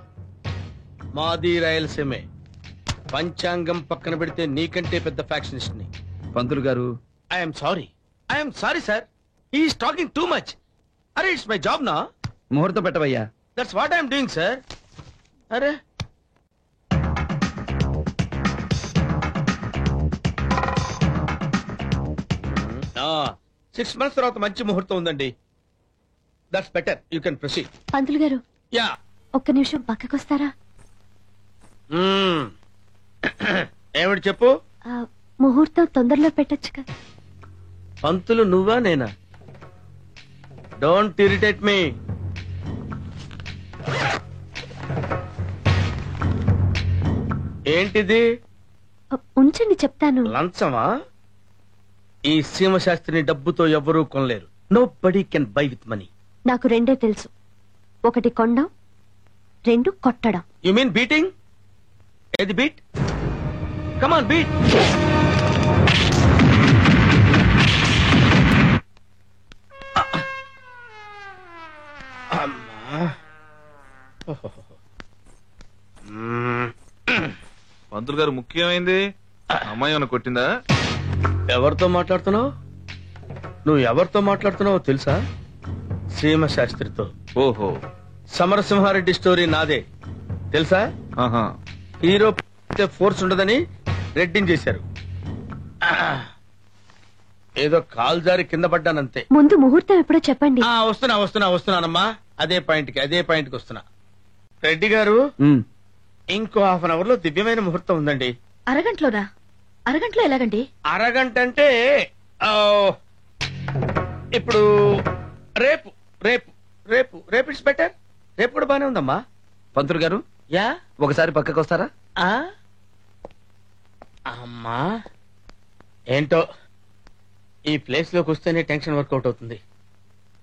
Speaker 12: మాది రాయలసీమే. పంచాంగం పక్కన పెడితే నీకంటే పెద్ద ఫ్యాక్షనిస్ట్ ని. పంతులు గారు I'm sorry sir. He's talking too much. అరే ఇట్స్ మై జాబ్ నా. ముహూర్తం పెట్టవయ్యా. That's what I'm doing sir. అరే సిక్స్ మంత్స్ తర్వాత మంచి ముహూర్తం ఉందండి. That's better. You can proceed.
Speaker 16: పంతులు గారు,
Speaker 12: యా,
Speaker 16: ఒక్క నిమిషం పక్కకొస్తారా?
Speaker 12: ఏమిటి చెప్పు.
Speaker 16: ముహూర్తం తొందరలో పెట్టొచ్చుగా.
Speaker 12: పంతులు నువ్వా నేనా? Don't irritate me. ఏంటిది?
Speaker 16: ఉంచండి చెప్తాను.
Speaker 12: లంచమా? ఈ సీమశాస్త్రిని డబ్బుతో ఎవరూ కొనలేరు. Nobody can buy with money.
Speaker 16: నాకు రెండే తెలుసు, ఒకటి కొండం, 2 కొట్టడం.
Speaker 12: You mean beating? ఏది బీట్? Come on beat. అమ్మా.
Speaker 15: పంతులు గారు ముఖ్యమైంది అమ్మాయి ఏమైనా కొట్టిందా?
Speaker 12: ఎవరితో మాట్లాడుతున్నావు? నువ్వు ఎవరితో మాట్లాడుతున్నావో తెలుసా? శ్రీమ శాస్త్రితో.
Speaker 15: ఓహో,
Speaker 12: సమరసింహారెడ్డి స్టోరీ నాదే తెలుసా? హీరో ఫోర్స్ ఉండదని రెడ్డింగ్ చేశారు. ఏదో కాలు జారి కింద పడ్డానంతే.
Speaker 16: ముందు ముహూర్తం ఎప్పుడో చెప్పండి.
Speaker 12: వస్తున్నానమ్మా. అదే పాయింట్కి వస్తున్నా. రెడ్డి గారు, ఇంకో హాఫ్ అన్ అవర్ లో దివ్యమైన ముహూర్తం ఉందండి.
Speaker 21: అరగంటలోనా? అరగంటలో ఎలాగండి?
Speaker 12: అరగంట అంటే ఇప్పుడు రేపు రేపు రేపు రేపు ఇట్స్ బెటర్. రేపు కూడా బానే ఉందమ్మా.
Speaker 5: పంతులు గారు,
Speaker 12: యా
Speaker 5: ఒకసారి పక్కకు వస్తారా?
Speaker 12: అమ్మా ఏంటో ఈ ప్లేస్ లోకి వస్తేనే టెన్షన్ వర్కౌట్ అవుతుంది.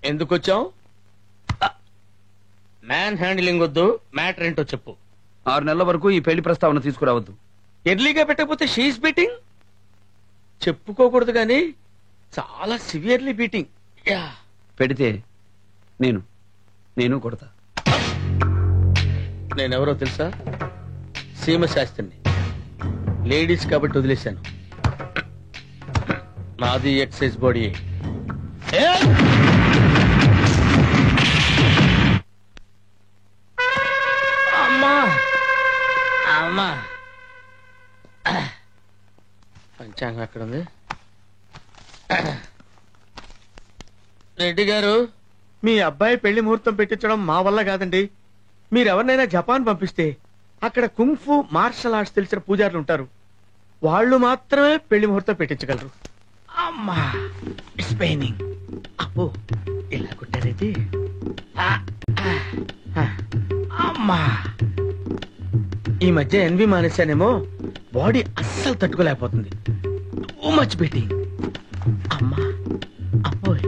Speaker 12: ఎందుకు వచ్చావు? మ్యాన్ హ్యాండిలింగ్ వద్దు, మ్యాటర్ ఏంటో చెప్పు.
Speaker 5: 6 నెలల వరకు ఈ పెళ్లి ప్రస్తావన తీసుకురావద్దు.
Speaker 12: ఎర్లీగా పెట్టకపోతే షీఈస్ బీటింగ్. చెప్పుకోకూడదు గాని చాలా సివియర్లీ బీటింగ్.
Speaker 5: పెడితే నేను కొడతా.
Speaker 12: నేనెవరో తెలుసా? సీమ శాస్త్రిని. లేడీస్ కాబట్టి వదిలేశాను. నాది ఎక్సైజ్ బాడీ. అమ్మా అమ్మా, పంచాంగం ఎక్కడ ఉంది? రెడ్డి గారు, మీ అబ్బాయి పెళ్లి ముహూర్తం పెట్టించడం మా వల్ల కాదండి. మీరెవరినైనా జపాన్ పంపిస్తే అక్కడ కుంఫు మార్షల్ ఆర్ట్స్ తెలిసిన పూజారులు ఉంటారు. వాళ్ళు మాత్రమే పెళ్లి ముహూర్తం పెట్టించగలరు. అమ్మా ఇట్స్ పెయినింగ్. అబ్బో ఇలా కొట్టారైతే. అమ్మా ఈ మధ్య ఎన్వి మానేశానేమో, బాడీ అస్సలు తట్టుకోలేకపోతుంది. Too much beating. అమ్మా అబ్బోయ్,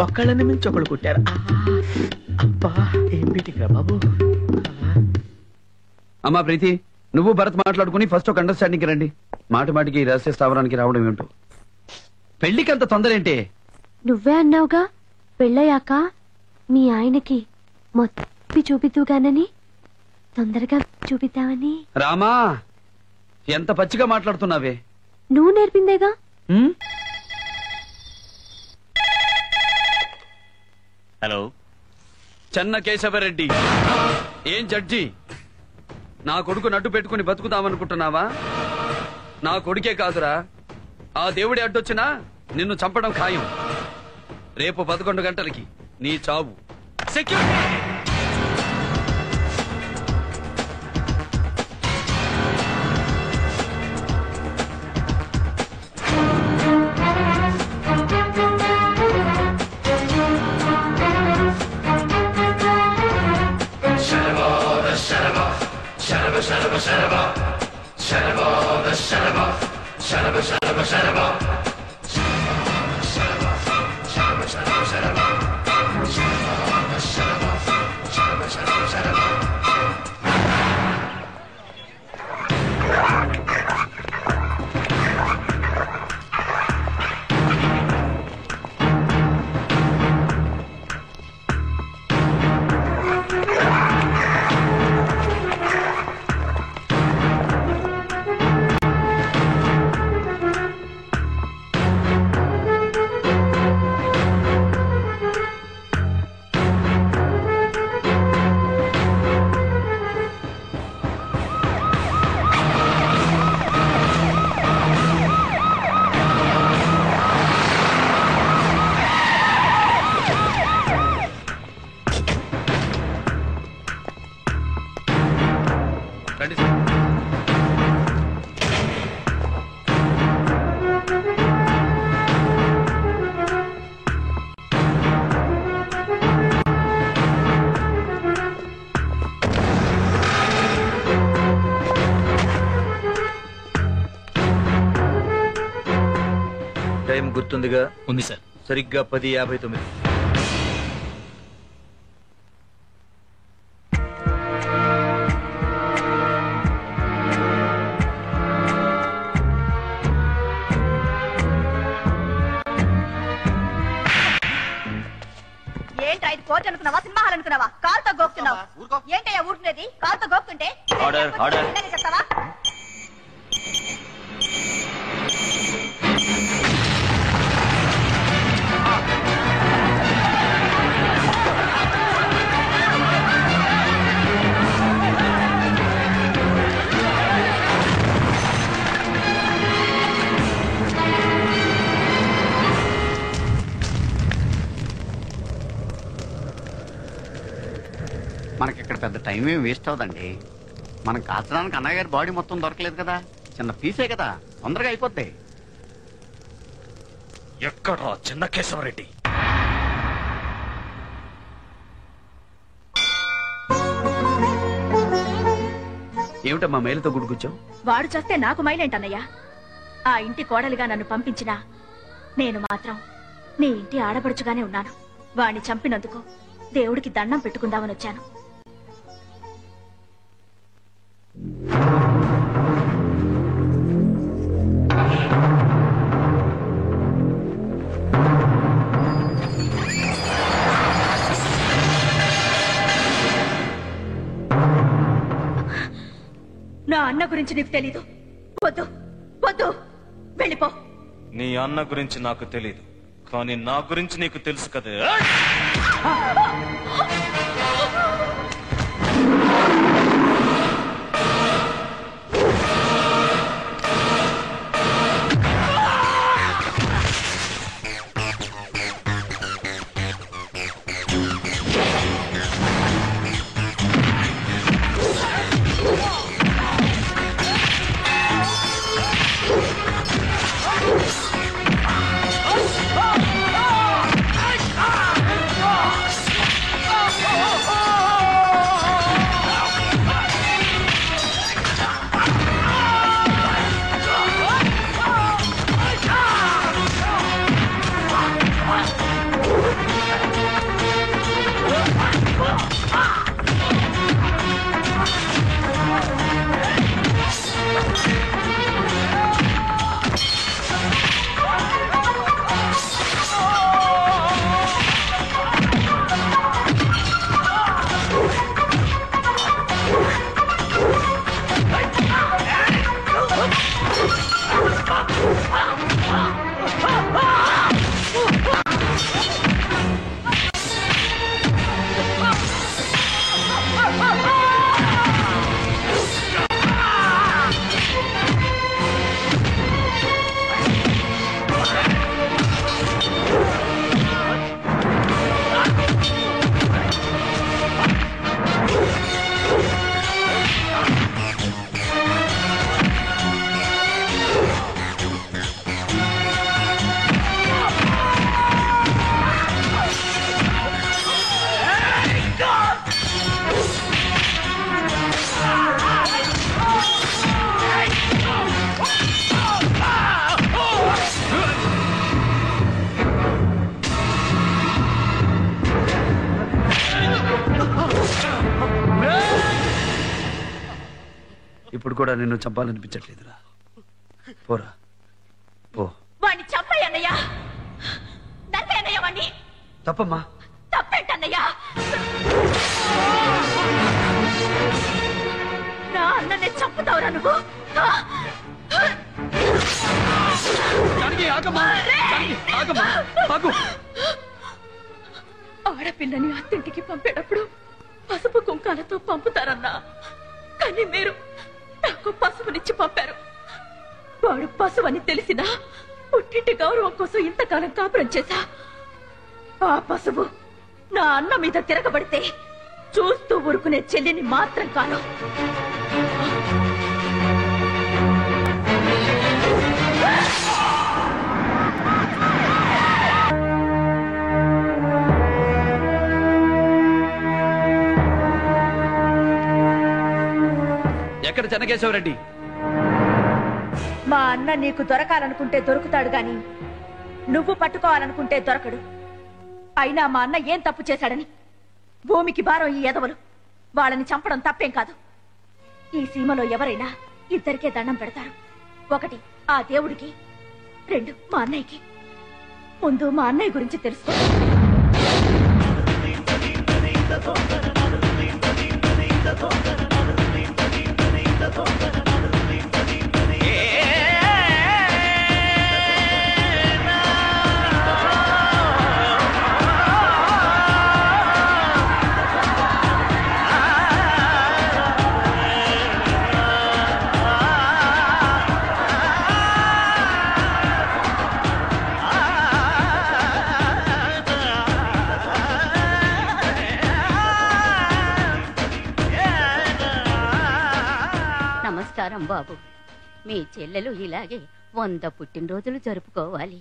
Speaker 12: ఒక్కళ్ళని మించి ఒకళ్ళు కొట్టారు. అబ్బా ఏం బీటింగ్ రా బాబు.
Speaker 5: అమ్మా ప్రీతి, నువ్వు భరత్ మాట్లాడుకుని ఫస్ట్ ఒక అండర్స్టాండింగ్ రండి. మాటికి రహస్య స్థావరానికి రావడం ఏమిటో. పెళ్లికి అంత తొందర ఏంటి?
Speaker 16: నువ్వే అన్నావుగా పెళ్ళయ్యాక మీ ఆయనకి మొత్తం చూపిద్దుగానని, తొందరగా చూపిద్దామని.
Speaker 5: రామా, ఎంత పచ్చిగా మాట్లాడుతున్నావే.
Speaker 16: నువ్వు నేర్పిందేగా.
Speaker 22: హలో,
Speaker 5: చెన్న కేశవరెడ్డి. ఏం జడ్జి, నా కొడుకు నడ్డు పెట్టుకుని బతుకుతామనుకుంటున్నావా? నా కొడుకే కాదురా, ఆ దేవుడి అడ్డొచ్చినా నిన్ను చంపడం ఖాయం. రేపు 11 గంటలకి నీ చావు. సెక్యూరిటీ.
Speaker 2: టైం గుర్తుందిగా?
Speaker 22: ఉంది సార్.
Speaker 2: సరిగ్గా 10:59.
Speaker 7: ఏంట్రా ఇది కోర్టు అనుకున్నావా, సినిమా హాల్ అనుకున్నావా కాలుతో గోపుతున్నావు ఏంటయ్యా ఊరుకునేది కాలుతో గోపుతుంటే
Speaker 10: ఆర్డర్ ఆర్డర్
Speaker 7: చెప్తావా
Speaker 4: మనకి ఇక్కడ పెద్ద టైం ఏం వేస్ట్ అవదండి. మనం కాల్చడానికి అన్నయ్య గారి బాడీ మొత్తం దొరకలేదు కదా, చిన్న పీసే కదా, తొందరగా అయిపోద్ది.
Speaker 11: ఎక్కడా చిన్న కేశవరెడ్డి?
Speaker 5: ఏమిటమ్మా మైలుతో గుడికొచ్చావు?
Speaker 21: వాడు చేస్తే నాకు మైలేంటన్నయ్యా. ఆ ఇంటి కోడలిగా నన్ను పంపించినా నేను మాత్రం నీ ఇంటి ఆడపడుచుగానే ఉన్నాను. వాణ్ణి చంపినందుకు దేవుడికి దండం పెట్టుకుందామని వచ్చాను. నా అన్న గురించి నీకు తెలీదు. వద్దు వద్దు, వెళ్ళిపో.
Speaker 11: నీ అన్న గురించి నాకు తెలీదు, కానీ నా గురించి నీకు తెలుసు కదా.
Speaker 5: ఇప్పుడు కూడా నిన్ను చంపాలనిపించట్లేదురా. పోరా పో.
Speaker 21: వాణ్ణి చంపయ్యన్నయ్యా, నరికేయన్నయ్యా వాణ్ణి.
Speaker 5: తప్పమ్మా.
Speaker 21: తప్పేంటన్నయ్యా? నా అన్ననే చంపుతావురా నువ్వు? ఆడపిల్లని అత్తింటికి పంపేటప్పుడు పసుపు కుంకాలతో పంపుతారన్నా, కానీ మీరు నాకు పసుపునిచ్చి పంపారు. వాడు పశువు అని తెలిసినా పుట్టింటి గౌరవం కోసం ఇంతకాలం కాపురం చేశా. ఆ పశువు నా అన్న మీద తిరగబడితే చూస్తూ ఊరుకునే చెల్లిని మాత్రం కాను.
Speaker 5: ఎక్కడ చెన్నకేశవరెడ్డి?
Speaker 21: మా అన్న నీకు దొరకాలనుకుంటే దొరుకుతాడు గాని నువ్వు పట్టుకోవాలనుకుంటే దొరకడు. అయినా మా అన్న ఏం తప్పు చేశాడని భూమికి భారం ఈ ఎదవలు. వాళ్ళని చంపడం తప్పేం కాదు. ఈ సీమలో ఎవరైనా ఇద్దరికే దండం పెడతారు. ఒకటి ఆ దేవుడికి, రెండు మా అన్నయ్యకి. ముందు మా అన్నయ్య గురించి తెలుసుకో.
Speaker 9: నమస్కారం బాబు. మీ చెల్లెలు ఇలాగే 100 పుట్టినరోజులు జరుపుకోవాలి.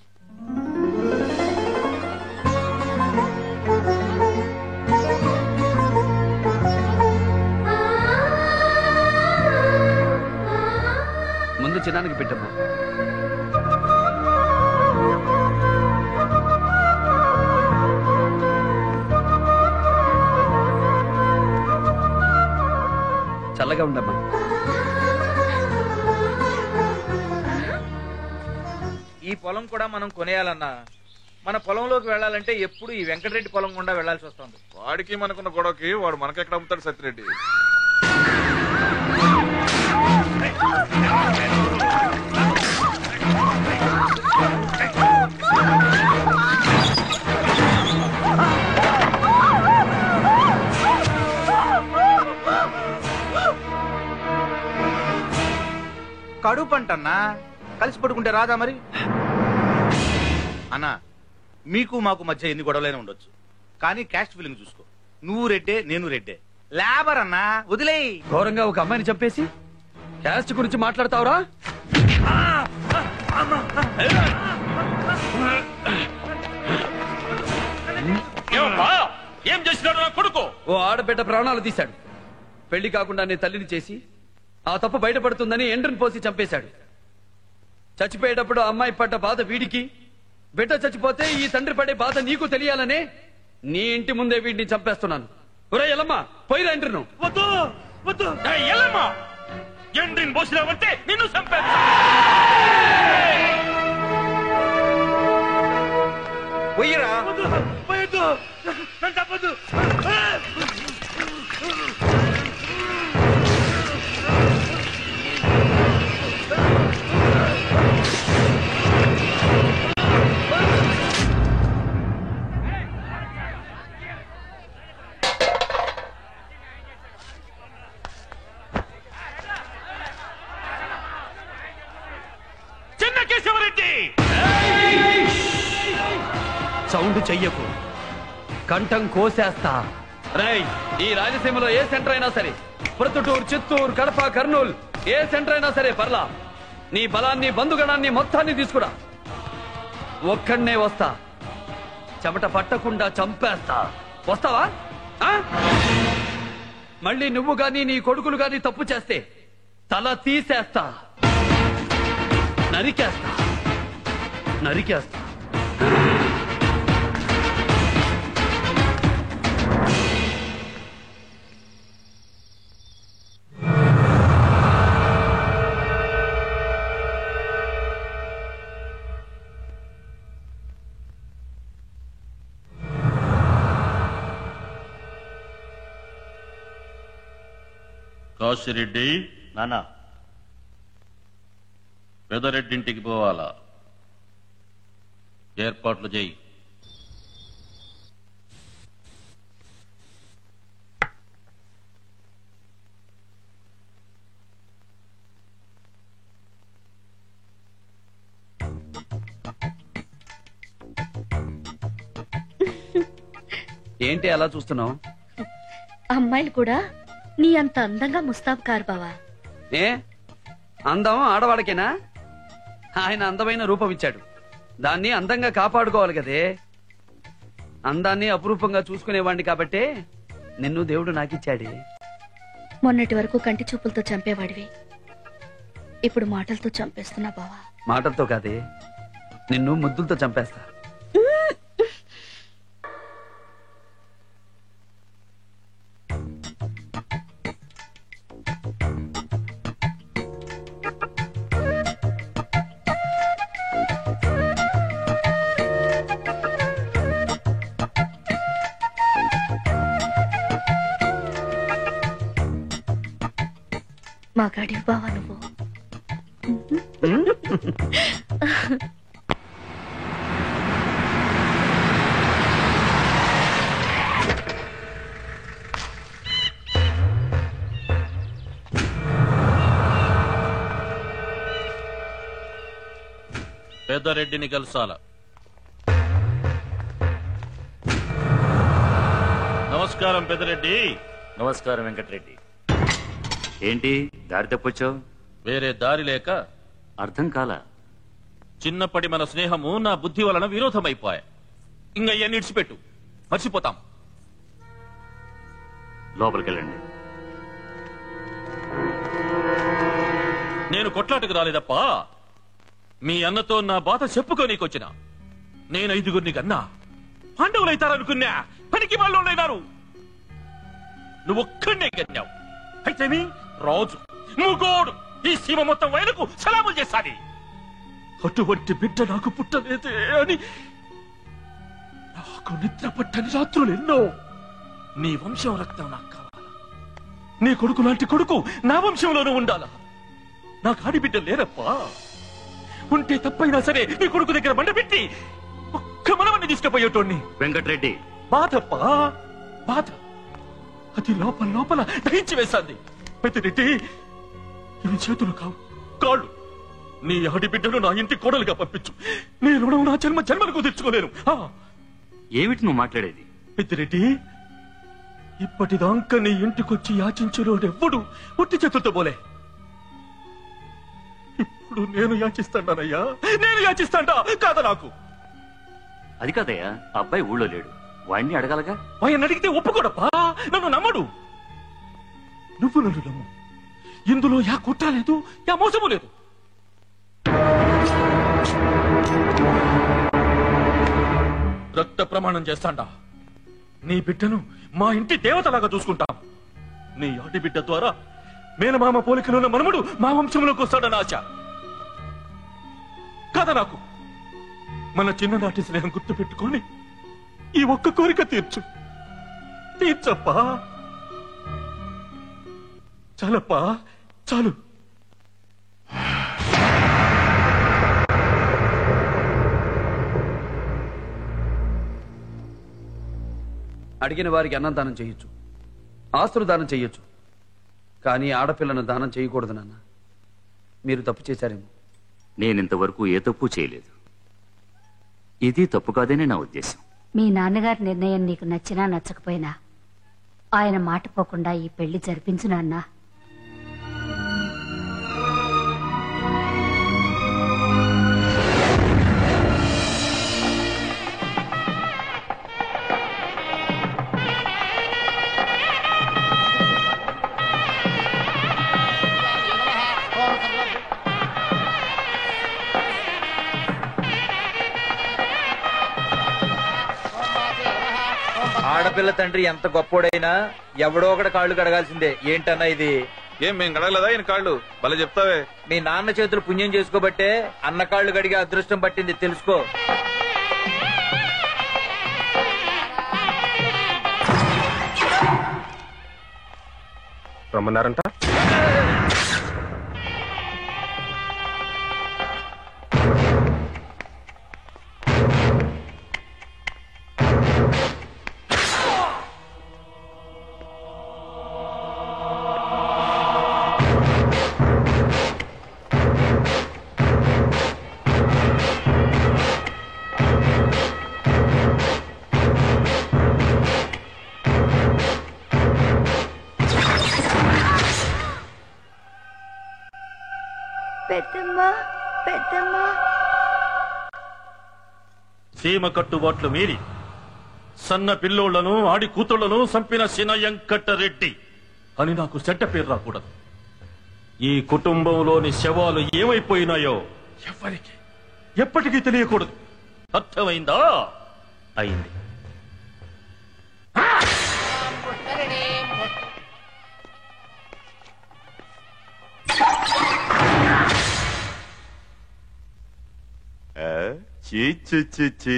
Speaker 5: ముందు చిన్నానికి పెట్టమ్మా. చల్లగా ఉండమ్మా.
Speaker 2: ఈ పొలం కూడా మనం కొనేయాలన్నా మన పొలంలోకి వెళ్ళాలంటే ఎప్పుడు ఈ వెంకటరెడ్డి పొలం గుండా వెళ్లాల్సి వస్తుంది.
Speaker 15: వాడికి మనకున్న గొడవకి వాడు మనకెక్కడ అమ్ముతాడు సత్యరెడ్డి?
Speaker 13: కడుపు పంటన్నా కలిసి పడుకుంటే రాదా మరి? అన్నా మీకు మాకు మధ్య ఎన్ని గొడవలైనా ఉండొచ్చు, కానీ క్యాస్ట్ ఫీలింగ్ చూసుకో. నువ్వు రెడ్డే, నేను రెడ్డే. లేబర్ అన్నా వదిలేయి.
Speaker 5: ఘోరంగా ఒక అమ్మాయిని చంపేసి క్యాస్ట్ గురించి మాట్లాడతావురా?
Speaker 3: ఏం చేసినాడు నా కొడుకు?
Speaker 5: ఓ ఆడబిడ్డ ప్రాణాలు తీశాడు. పెళ్లి కాకుండా నీ తల్లిని చేసి ఆ తప్పు బయటపడుతుందని ఎండ్రని పోసి చంపేశాడు. చచ్చిపోయేటప్పుడు అమ్మాయి పడ్డ బాధ వీడికి, బిడ్డ చచ్చిపోతే ఈ తండ్రి పడే బాధ నీకు తెలియాలనే నీ ఇంటి ముందే వీడిని చంపేస్తున్నాను. ఒరే ఎల్లమ్మ, పోయిరా ఎండ్రిను.
Speaker 3: వద్దు వద్దు, ఎల్లమ్మా ఎండ్రిని పోసినావంటే నిన్ను చంపేస్తా.
Speaker 13: పోయిరా.
Speaker 3: పోయొద్దు, నన్ను తప్పదు.
Speaker 5: సౌండ్ చెయ్యకు, కంఠం కోసేస్తా. రేయ్, ఈ రాయలసీమలో ఏ సెంటర్ అయినా సరే, ప్రొద్దుటూరు, చిత్తూరు, కడప, కర్నూలు, ఏ సెంటర్ అయినా సరే పర్లా, నీ బలాన్ని, బంధుగణాన్ని మొత్తాన్ని తీసుకురా. ఒక్కడనే వస్తా, చెమట పట్టకుండా చంపేస్తా. వస్తావా? మళ్ళీ నువ్వు గాని నీ కొడుకులు గాని తప్పు చేస్తే తల తీసేస్తా, నరికేస్తా, నరికేస్తా.
Speaker 22: కాశిరెడ్డి నాన్న, పెదరెడ్డింటికి పోవాలా? ఏర్పాట్లు చేయి.
Speaker 5: ఏంటి అలా చూస్తున్నావు?
Speaker 21: అమ్మాయిలు కూడా నీ అంత అందంగా ముస్తాబు కారు బావా.
Speaker 5: ఏ అందం ఆడవాడికేనా? ఆయన అందమైన రూపం ఇచ్చాడు, దాన్ని అందంగా కాపాడుకోవాలి కదే. అందాన్ని అపురూపంగా చూసుకునేవాడిని కాబట్టే నిన్ను దేవుడు నాకిచ్చాడే.
Speaker 21: మొన్నటి వరకు కంటి చూపులతో చంపేవాడివి, ఇప్పుడు మాటలతో చంపేస్తున్నా బావా.
Speaker 5: మాటలతో కాదే, నిన్ను ముద్దులతో చంపేస్తా.
Speaker 21: మా గాడి బావా నువ్వు.
Speaker 11: పెద్దరెడ్డిని కలుసాల. నమస్కారం పెద్దరెడ్డి.
Speaker 22: నమస్కారం వెంకటరెడ్డి. ఏంటి దారి తప్పొచ్చావు?
Speaker 11: వేరే దారి లేక.
Speaker 22: అర్థం కాల.
Speaker 11: చిన్నప్పటి మన స్నేహము నా బుద్ధి వలన విరోధమైపోయా. ఇంకా ఇవన్నీ ఇడిచిపెట్టు, మర్చిపోతాం.
Speaker 22: లోపలికెళ్ళండి.
Speaker 11: నేను కొట్లాటకు రాలేదప్పా. మీ అన్నతో నా బాధ చెప్పుకోనీకొచ్చిన. నేను 5గురిని కన్నా పాండవులైతారనుకున్నా. పనికి వాళ్ళు ఉన్నారు. నువ్వొక్కడే కన్నావు. అయితే మీ రాజు ముగోడు ఈ సీమ మొత్తం వైలకు సలాములు చేశాది. అటువంటి బిడ్డ నాకు పుట్టలేదే అని నాకు నిద్ర పట్టని రాత్రులు ఎన్నో. నీ వంశం రక్తం నాకు కావాలా? నీ కొడుకు లాంటి కొడుకు నా వంశంలోనూ ఉండాలా? నాకు ఆడిబిడ్డ లేరప్పా. ఉంటే తప్పైనా సరే నీ కొడుకు దగ్గర మండపెట్టి ఒక్క మనవన్ని తీసుకుపోయేటోడిని.
Speaker 22: వెంకటరెడ్డి
Speaker 11: బాధప్పా, బాధ. అది లోపల లోపల దహించి వేశాంది. పెద్దరెడ్డి, ఇవి చేతులు కావు, కాళ్ళు. నీ ఆడిబిడ్డను నా ఇంటి కోడలుగా పంపించు. నీ రుణం నా జన్మలకు తెచ్చుకోలేను.
Speaker 22: ఏమిటి నువ్వు మాట్లాడేది?
Speaker 11: పెద్దరెడ్డి, ఇప్పటిదాకా నీ ఇంటికొచ్చి యాచించులోడెవ్వడు ఒట్టి చేతులతో పోలే. ఇప్పుడు నేను యాచిస్తానయ్యా, నేను యాచిస్తాడా కాదా? నాకు
Speaker 22: అది కాదయ్యా, అబ్బాయి ఊళ్ళో లేడు. వాడిని అడగాలగా.
Speaker 11: ఆయన అడిగితే ఒప్పుకోడప్పా. నన్ను నమ్మడు. నువ్వు నన్ను నమ్ము. ఇందులో యా కుట్ర లేదు, యా మోసము లేదు. రక్త ప్రమాణం చేస్తాండా. నీ బిడ్డను మా ఇంటి దేవతలాగా చూసుకుంటాం. నీ ఆడి బిడ్డ ద్వారా మేనమామ పోలికలున్న మనముడు మా వంశంలోకి వస్తాడన్న ఆశ కదా నాకు. మన చిన్ననాటి స్నేహం గుర్తు పెట్టుకొని ఈ ఒక్క కోరిక తీర్చప్పా. చాలప్పా, చాలు.
Speaker 5: అడిగిన వారికి అన్నం దానం చేయొచ్చు, ఆస్తులు దానం చేయొచ్చు, కానీ ఆడపిల్లను దానం చేయకూడదు నాన్న. మీరు తప్పు చేశారేమో.
Speaker 22: నేనింతవరకు ఏ తప్పు చేయలేదు. ఇది తప్పు కాదని నా ఉద్దేశం.
Speaker 9: మీ నాన్నగారి నిర్ణయం నీకు నచ్చినా నచ్చకపోయినా ఆయన మాట పోకుండా ఈ పెళ్లి జరిపించు నాన్నా.
Speaker 2: ఆడపిల్ల తండ్రి ఎంత గొప్పోడైనా ఎవడో ఒకటి కాళ్ళు కడగాల్సిందే. ఏంటన్నా ఇది?
Speaker 15: ఏం మేము కడగలేదా ఈయన కాళ్ళు? భలే చెప్తావే.
Speaker 2: మీ నాన్న చేతులు పుణ్యం చేసుకోబట్టే అన్న కాళ్ళు కడిగే అదృష్టం పట్టింది, తెలుసుకో.
Speaker 15: రమ్మన్నారంట.
Speaker 11: సీమ కట్టుబాట్లు మీరి సన్న పిల్లోళ్లను ఆడి కూతుళ్లను చంపిన సినయంకట్టరెడ్డి అని నాకు చెడ్డ పేరు రాకూడదు. ఈ కుటుంబంలోని శవాలు ఏమైపోయినాయో ఎవరికి ఎప్పటికీ తెలియకూడదు. అర్థమైందా? అయింది.
Speaker 19: చీ.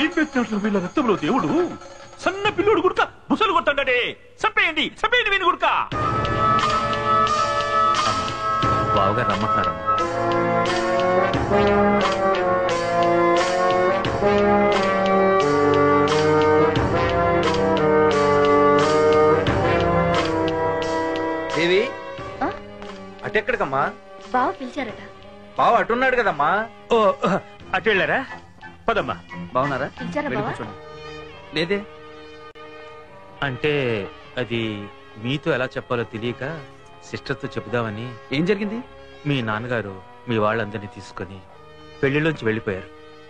Speaker 11: ఏం పెట్టినట్లు వీళ్ళ రక్తంలో దేవుడు సన్న పిల్లోడు గుడక బుసలు కొట్టండి. చంపేయండి చంపేయండి వీని గుడక.
Speaker 22: బావగారు రమ్మంటున్నారమ్మా.
Speaker 2: దేవి అటెక్కడికమ్మా?
Speaker 21: బావ పిలిచారట.
Speaker 2: బావ అటున్నాడు కదమ్మా.
Speaker 3: ఓ అటు వెళ్ళారా? పదమ్మా.
Speaker 5: బాగున్నారా?
Speaker 21: పిలిచారా
Speaker 5: వెళ్ళి
Speaker 21: బావ?
Speaker 5: కూర్చోండి. లేదే.
Speaker 22: అంటే అది మీతో ఎలా చెప్పాలో తెలియక సిస్టర్తో చెబుదామని.
Speaker 5: ఏం జరిగింది?
Speaker 22: మీ నాన్నగారు మీ వాళ్ళందరినీ తీసుకొని పెళ్లిలోంచి వెళ్ళిపోయారు.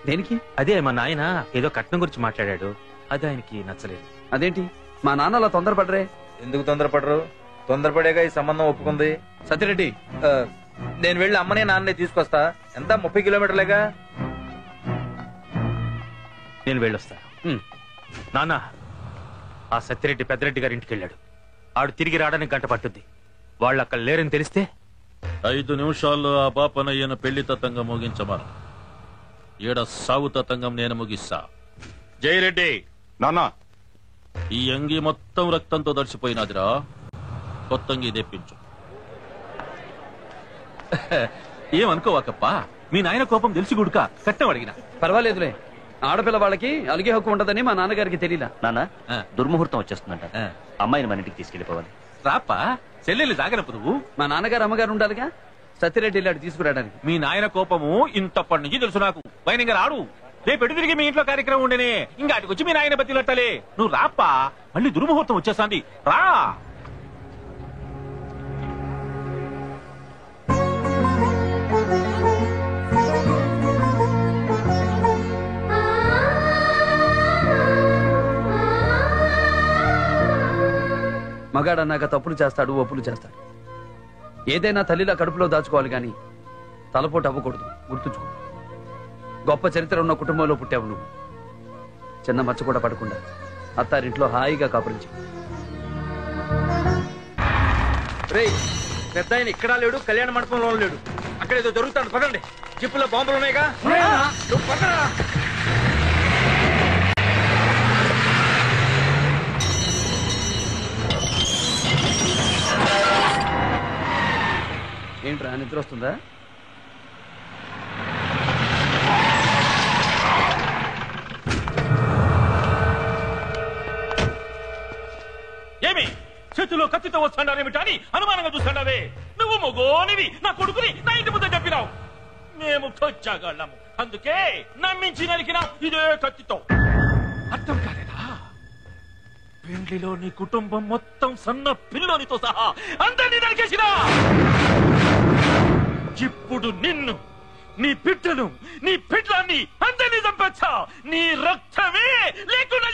Speaker 5: దేనికి?
Speaker 22: అదే మా నాయన ఏదో కట్నం గురించి మాట్లాడాడు, అది ఆయనకి నచ్చలేదు.
Speaker 5: అదేంటి మా నాన్న అలా తొందరపడరే?
Speaker 2: ఎందుకు తొందరపడరు? తొందరపడేగా ఈ సంబంధం ఒప్పుకుంది.
Speaker 5: సత్యరెడ్డి,
Speaker 2: నేను వెళ్ళి అమ్మనే నాన్నే తీసుకొస్తా. ఎంత 30 కిలోమీటర్లేగా.
Speaker 22: నేను వెళ్ళొస్తా. నాన్న, ఆ సత్యరెడ్డి పెద్దరెడ్డి గారి ఇంటికి వెళ్ళాడు. ఆడు తిరిగి రావడానికి గంట పట్టుద్ది. వాళ్ళు అక్కడ లేరని తెలిస్తే
Speaker 3: 5 నిమిషాల్లో ఆ బాపనయ్యను పెళ్లి తతంగం ముగించమను. ఈడ సాగు తతంగం నేను ముగిస్తా. జయరెడ్డి
Speaker 6: నానా,
Speaker 3: ఈ అంగి మొత్తం రక్తంతో దర్శిపోయినదిరా. కొత్తంగి తెప్పించు.
Speaker 11: ఏమనుకోవాకప్ప, మీ నాయన కోపం తెలిసి గుడుక కట్నం అడిగిన.
Speaker 5: పర్వాలేదులే, ఆడపిల్ల వాళ్ళకి అలిగే హక్కు ఉంటదని మా నాన్నగారికి తెలియలా.
Speaker 10: నాన్న, దుర్ముహూర్తం వచ్చేస్తుందంట. అమ్మాయిని మన ఇంటికి తీసుకెళ్లిపోవాలి.
Speaker 11: రాప్పా, చెల్లెలు జాగరపు నువ్వు.
Speaker 5: మా నాన్నగారు అమ్మగారు ఉండాలిగా, సత్యరెడ్డి ఇల్లాడు తీసుకురావడానికి.
Speaker 11: మీ నాయన కోపము ఇంతప్పటి నుంచి తెలుసు నాకు. పైన రాడు. రేపు ఎటు తిరిగి మీ ఇంట్లో కార్యక్రమం ఉండేనే, ఇంకా అటుకు వచ్చి మీ నాయన బతిలట్టాలే. నువ్వు రాప్పా, మళ్ళీ దుర్ముహూర్తం వచ్చేసాంది. రా.
Speaker 5: మగాడన్నాక తప్పులు చేస్తాడు, ఒప్పులు చేస్తాడు. ఏదైనా తల్లిలా కడుపులో దాచుకోవాలి గాని తలపోటు అవ్వకూడదు. గుర్తుంచుకో, గొప్ప చరిత్ర ఉన్న కుటుంబంలో పుట్టావు నువ్వు. చిన్న మచ్చ కూడా పడకుండా అత్తారింట్లో హాయిగా కాపురించి.
Speaker 2: రే, పెద్ద ఆయన ఇక్కడ లేడు, కళ్యాణ మండపంలో లేడు. అక్కడ ఏదో జరుగుతాడు. పదండి. జిప్పులో బాంబులు ఉన్నాయిగా. నువ్వు పదరా.
Speaker 5: ఏంట్రా, నిద్ర వస్తుందా?
Speaker 11: ఏమి చేతిలో కత్తితో వస్తాడేమిటా అని అనుమానంగా చూస్తాడావే? నువ్వు మొగోనివి, నా కొడుకుని నా ఇంటి ముందు చెప్పినావు. మేము కొచ్చాగాళ్ళము, అందుకే నమ్మించి నరికినా ఇదే కత్తితో. అర్థం కాలేదా? పెండ్లిలో నీ కుటుంబం మొత్తం సన్న పిల్లోనితో సహా అందరినీ నరికేసినా. ఇప్పుడు నిన్ను, నీ బిడ్డను, నీ బిడ్డని అందరినీ చంపచ్చా. నీ రక్తమే లేకుండా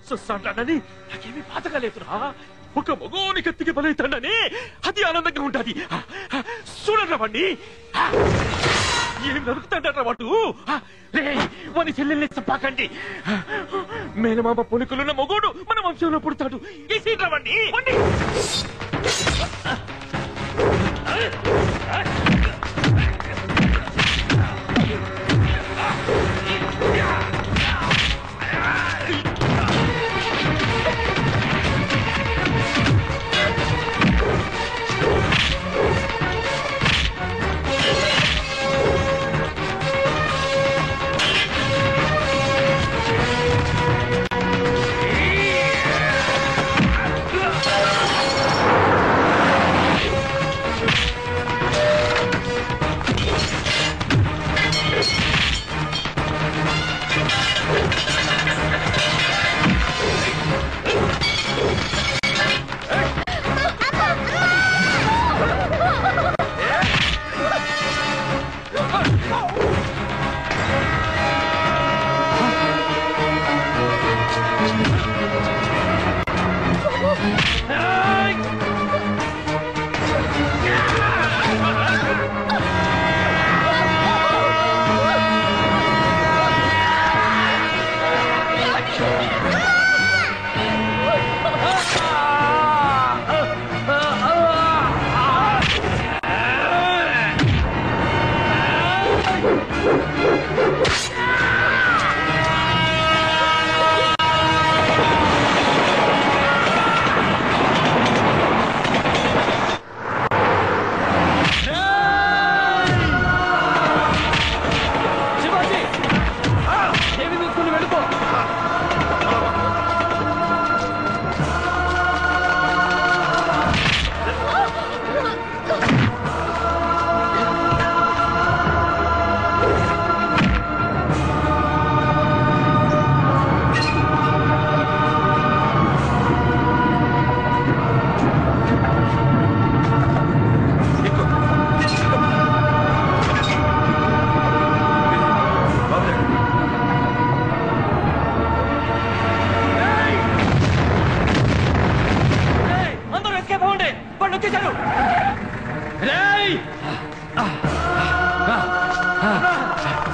Speaker 11: చూస్తాడని నాకేమీ బాధగా లేదురా. ఒక మగోని కత్తికి బలైతాడని అది ఆనందంగా ఉంటది. చూడరా వాడిని, ఏం నరుకుతాడరా వాడు. రే, వాని చెల్లెల్ని చంపాకండి. మేనమామ పొలికలున్న మగోడు మన వంశంలో పుడతాడు. ఈ సీట్రా వాడిని.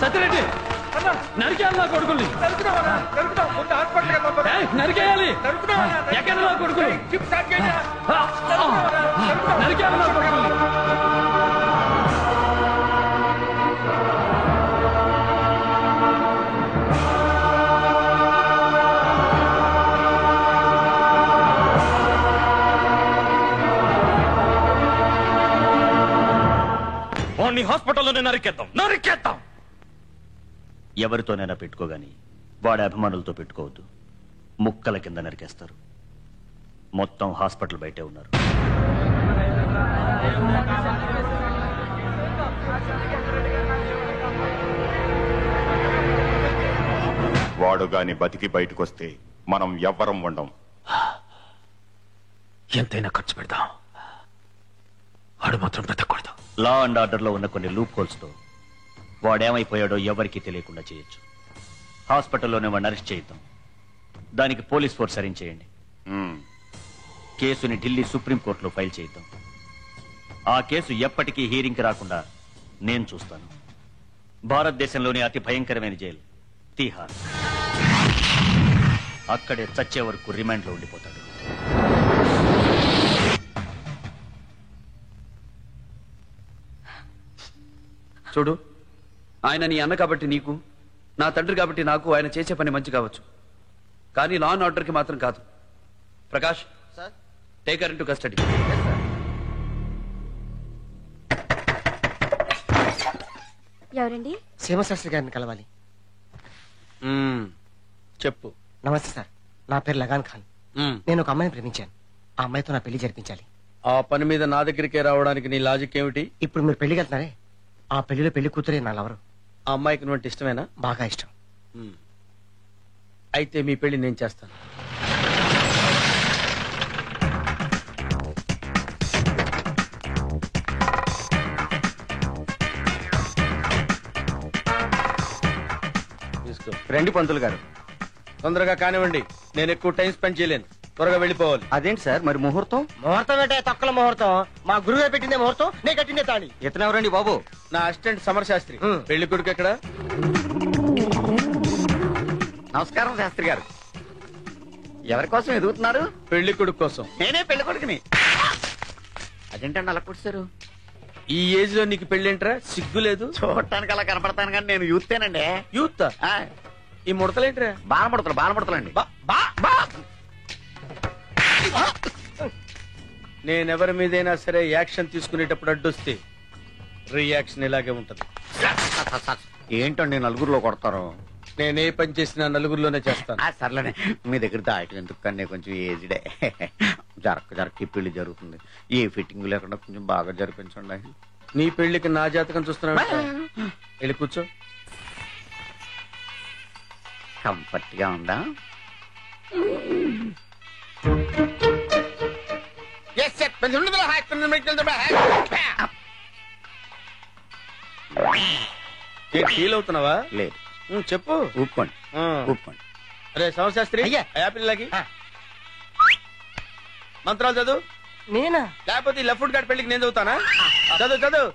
Speaker 11: సత్యరెడ్డి నరికేయాలి నా కొడుకుల్ని నరికేయాలి ఎక్కడ నా కొడుకులు నరికేయాలి నా కొడుకుల్ని వాడిని హాస్పిటల్లోనే నరికేద్దాం.
Speaker 10: ఎవరితోనైనా పెట్టుకోగాని వాడి అభిమానులతో పెట్టుకోవద్దు. ముక్కల కింద నరికేస్తారు. మొత్తం హాస్పిటల్ బయటే ఉన్నారు.
Speaker 14: వాడు గాని బతికి బయటకొస్తే మనం ఎవ్వరం ఉండం.
Speaker 11: ఎంతైనా ఖర్చు పెడదాం. వాడు మాత్రం బ్రతకూడదు.
Speaker 10: లా అండ్ ఆర్డర్ లో ఉన్న కొన్ని లూప్ హోల్స్ తో వాడేమైపోయాడో ఎవరికీ తెలియకుండా చేయొచ్చు. హాస్పిటల్లోనే వాడిని అరెస్ట్ చేయిద్దాం. దానికి పోలీస్ ఫోర్స్ అరేంజ్ చేయండి. కేసుని ఢిల్లీ సుప్రీంకోర్టులో ఫైల్ చేయిద్దాం. ఆ కేసు ఎప్పటికీ హీరింగ్కి రాకుండా నేను చూస్తాను. భారతదేశంలోని అతి భయంకరమైన జైలు తీహార్. అక్కడే చచ్చే వరకు రిమాండ్లో ఉండిపోతాడు.
Speaker 5: చూడు, ఆయన నీ అన్న కాబట్టి నీకు, నా తండ్రి కాబట్టి నాకు ఆయన చేసే పని మంచి కావచ్చు, కానీ లా అండ్ ఆర్డర్కి మాత్రం కాదు. Prakash, take her into custody.
Speaker 16: ఎవరండి?
Speaker 18: సీమశాస్త్రి గారిని కలవాలి.
Speaker 12: చెప్పు.
Speaker 18: నమస్తే సార్, నా పేరు లగాన్ ఖాన్. నేను ఒక అమ్మాయిని ప్రేమించాను. ఆ అమ్మాయితో నా పెళ్లి జరిపించాలి.
Speaker 12: ఆ పని మీద నా దగ్గరికే రావడానికి నీ లాజిక్ ఏమిటి?
Speaker 18: ఇప్పుడు మీరు పెళ్లికి వెళ్తున్నారే, ఆ పెళ్లిలో పెళ్లి కూతురే నా లవరు.
Speaker 12: ఆ అమ్మాయికి నువ్వు ఇష్టమేనా?
Speaker 18: బాగా ఇష్టం.
Speaker 12: అయితే మీ పెళ్లి నేను చేస్తాను.
Speaker 20: రండి పంతులు గారు.
Speaker 12: తొందరగా కానివ్వండి, నేను ఎక్కువ టైం స్పెండ్ చేయలేను. త్వరగా వెళ్ళిపోవాలి.
Speaker 20: అదేంటి సార్ మరి ముహూర్తం?
Speaker 18: ముహూర్తం ఏంటే తొక్కల ముహూర్తం? మా గురువే పెట్టిందే ముహూర్తం, నే కట్టిందే తాళి.
Speaker 20: ఇతను ఎవరండి బాబు?
Speaker 12: నా అసిస్టెంట్ సమర శాస్త్రి. పెళ్లి కొడుకు ఎక్కడ?
Speaker 4: నమస్కారం శాస్త్రి గారు. ఎవరి కోసం ఎదుగుతున్నారు?
Speaker 12: పెళ్లి కొడుకు కోసం.
Speaker 4: నేనే పెళ్లి కొడుకుని. అదేంటండి అలా కూర్చారు?
Speaker 12: ఈ ఏజ్ లో నీకు పెళ్లింటరా? సిగ్గు లేదు?
Speaker 4: చూడటానికి అలా కనపడతాను కానీ నేను యూత్తేనండి.
Speaker 12: యూత్? ఈ ముడతలేంట్రా?
Speaker 4: బాలముడతలండి.
Speaker 12: నేనెవరి మీదైనా సరే యాక్షన్ తీసుకునేటప్పుడు అడ్డొస్తే రియాక్షన్ ఇలాగే ఉంటది.
Speaker 4: ఏంటండి నలుగురిలో కొడతారు?
Speaker 12: నేనే పని చేసినా నలుగురిలోనే చేస్తాను.
Speaker 4: సర్లేనే, మీ దగ్గర దాయటం ఎందుకు కానీ కొంచెం ఏజ్డే. జరక్కి పెళ్లి జరుగుతుంది. ఏ ఫిట్టింగ్ లేకుండా కొంచెం బాగా జరిపించండి.
Speaker 12: నీ పెళ్లికి నా జాతకం చూస్తున్నావు. వెళ్ళి కూర్చో.
Speaker 4: కంఫర్ట్ గా ఉందా?
Speaker 12: ఫీల్ అవుతున్నావా?
Speaker 4: లేదు.
Speaker 12: చెప్పు.
Speaker 4: ఊపుకోండి ఊపుకోండి.
Speaker 12: అరే సమశాస్త్రి, యాపిల్లాగి మంత్రాలు చదువు.
Speaker 18: నేనా?
Speaker 12: లేకపోతే లెఫ్ట్ ఫుట్ గారి పెళ్లికి నేను చదువుతానా? చదువు.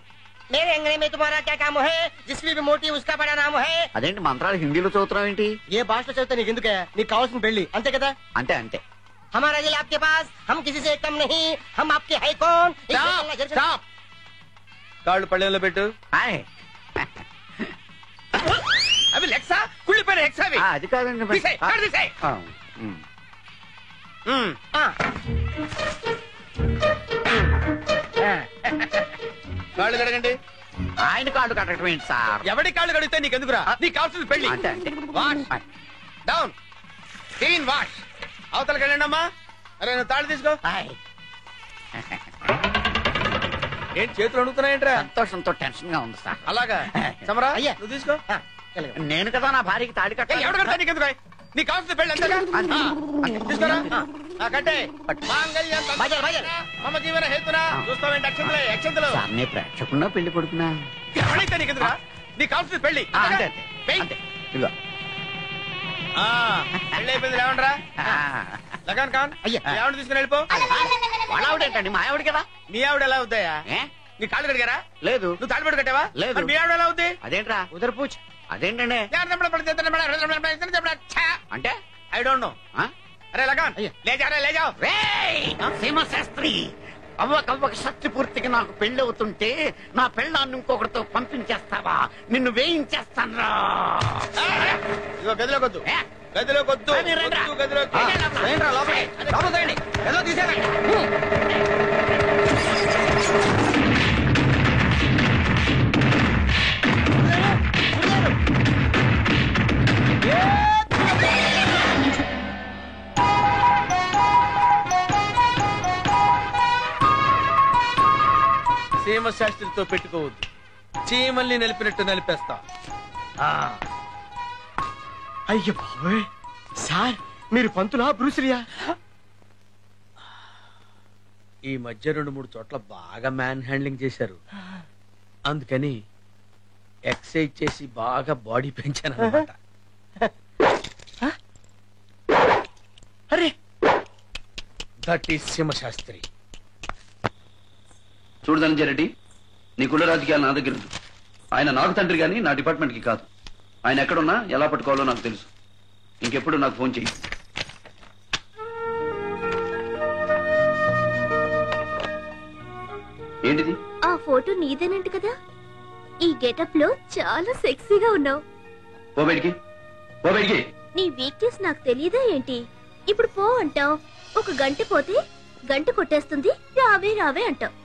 Speaker 18: मेरे अंगने में तुम्हारा क्या काम है? जिसकी भी मोटी उसका बड़ा नाम है.
Speaker 4: అదేంటి మంత్రాలు హిందీలో చదువుతున్నావు ఏంటి?
Speaker 18: ఏ భాషలో చదివితే నీకు ఎందుకే? నీకు కావాల్సిన పెళ్లి అంతే కదా?
Speaker 4: అంతే.
Speaker 18: हमारा दिल आपके पास, हम किसी से कम नहीं, हम आपके है कौन?
Speaker 12: కాళ్ళు పళ్ళెంలో పెట్టు.
Speaker 13: మరి ఎక్స్ అవి
Speaker 4: అది కాదండి
Speaker 13: తీసేయ్, కాళ్ళు తీసేయ్. కాళ్ళు కడగండి.
Speaker 4: ఆయన కాళ్ళు కట్టడం ఏంటి సార్?
Speaker 13: ఎవడి కాళ్ళు కడిగితే నీకెందుకురా? నీకు కావాల్సింది పెళ్లి. Wash down, clean wash. అవతలకి వెళ్ళండి అమ్మా. అరే నువ్వు తాళి తీసుకో. ఏంటి చేతులు అడుగుతున్నాయంట్రా?
Speaker 4: సంతోషంతో టెన్షన్ గా ఉంది సార్.
Speaker 13: అలాగా సమరా నువ్వు తీసుకో.
Speaker 4: నేను కదా నా భార్యకి తాడి కట్ట.
Speaker 13: ఎవడు కడతా నీకెందుకు? నీకు కావాల్సింది పెళ్లి అంతేగా? తీసుకోరా కట్టే. మమ్మ జీవన హేతునా చూస్తావేంటి? అక్షంతలే అక్షంతలు.
Speaker 4: నే ప్రేక్షకున్నా పెళ్లి కొడుకున్నా
Speaker 13: ఎవడైతే నీకెందుకురా? నీకు కావాల్సింది పెళ్లి.
Speaker 4: ఇదిగో
Speaker 13: పెళ్లి అయిపోయింది. లేవండ్రా లగాన్ ఖాన్. ఆవిడ తీసుకుని వెళ్ళిపో.
Speaker 4: వాళ్ళ ఆవిడేంటండి? మా ఆవిడ కదా.
Speaker 13: మీ ఆవిడ ఎలా అవుతాయా? నీ కాళ్ళు కడిగారా?
Speaker 4: లేదు.
Speaker 13: నువ్వు తాడిపడి కట్టావా?
Speaker 4: లేదు.
Speaker 13: మీ ఆవిడ ఎలా అవుతాయి?
Speaker 4: అదేంట్రా ఉదర్ పూచ్? అదేంటండి అంటే
Speaker 13: ఐ డోంట్ నో. అరే లగాన్ లేజారా లేజావ్.
Speaker 4: సీమశాస్త్రి అవ్వకవ్వక శక్తి పూర్తిగా నాకు పెళ్లి అవుతుంటే నా పెళ్ళాన్ని ఇంకొకరితో పంపించేస్తావా? నిన్ను వేయించేస్తాను రా.
Speaker 13: ఇదిగో గదిలో కొద్దు, గదిలో కొద్దు, గదిలో ఏదో తీసేయండి. సీమ శాస్త్రితో పెట్టుకోవద్దు. చీమల్ని నలిపినట్టు నలిపేస్తా.
Speaker 1: అయ్య బాబోయ్ సార్, మీరు పంతులా బ్రూసిలియా?
Speaker 12: ఈ మధ్య 2-3 చోట్ల బాగా మ్యాన్ హ్యాండ్లింగ్ చేశారు. అందుకని ఎక్సైజ్ చేసి బాగా బాడీ పెంచాను అన్నమాట. అరే దట్ ఈస్ సింహశాస్త్రి.
Speaker 5: చూడు ధనంజయ రెడ్డి, నీ కుల రాజకీయాలు నా దగ్గర ఉంది. ఆయన నాకు తండ్రి కానీ నా డిపార్ట్మెంట్కి కాదు. ఆయన ఎక్కడున్నా ఎలా పట్టుకోవాలో నాకు తెలుసు. ఇంకెప్పుడు నాకు ఫోన్ చెయ్యి. ఏంటిది?
Speaker 16: ఆ ఫోటో నీదేనంట కదా. ఈ గెటప్ లో చాలా సెక్సీగా ఉన్నావు.
Speaker 5: ఓ బయటికి, ఓ బయటికి.
Speaker 16: నీ వీక్నెస్ నాకు తెలియదా ఏంటి? ఇప్పుడు పో అంటావు, ఒక గంట పోతే గంట కొట్టేస్తుంది. రావే రావే అంటావు.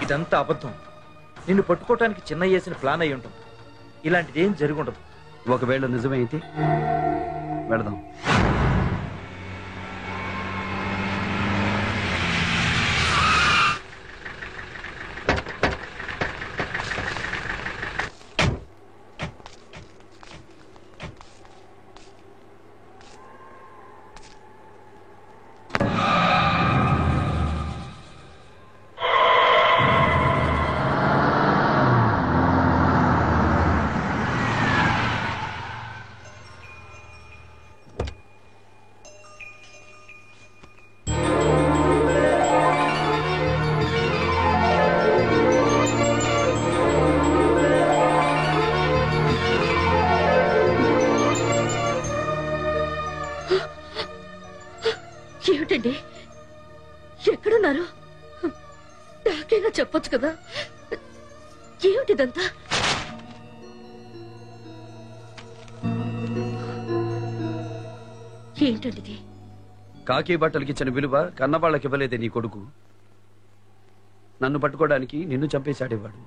Speaker 2: ఇదంతా అబద్ధం. నిన్ను పట్టుకోవటానికి చిన్న చేసిన ప్లాన్ అయి ఉంటుంది. ఇలాంటిదేం జరుగుండదు.
Speaker 5: ఒకవేళ నిజమైతే వెళదాం.
Speaker 21: ఏమిటండి, ఎక్కడున్నారు? నాకేగా చెప్పొచ్చు కదా. ఏమిటిదంతా? ఏంటండి?
Speaker 5: కాకి బట్టలకి ఇచ్చిన విలువ కన్నవాళ్ళకి ఇవ్వలేదే నీ కొడుకు. నన్ను పట్టుకోవడానికి నిన్ను చంపేశాడేవాడు.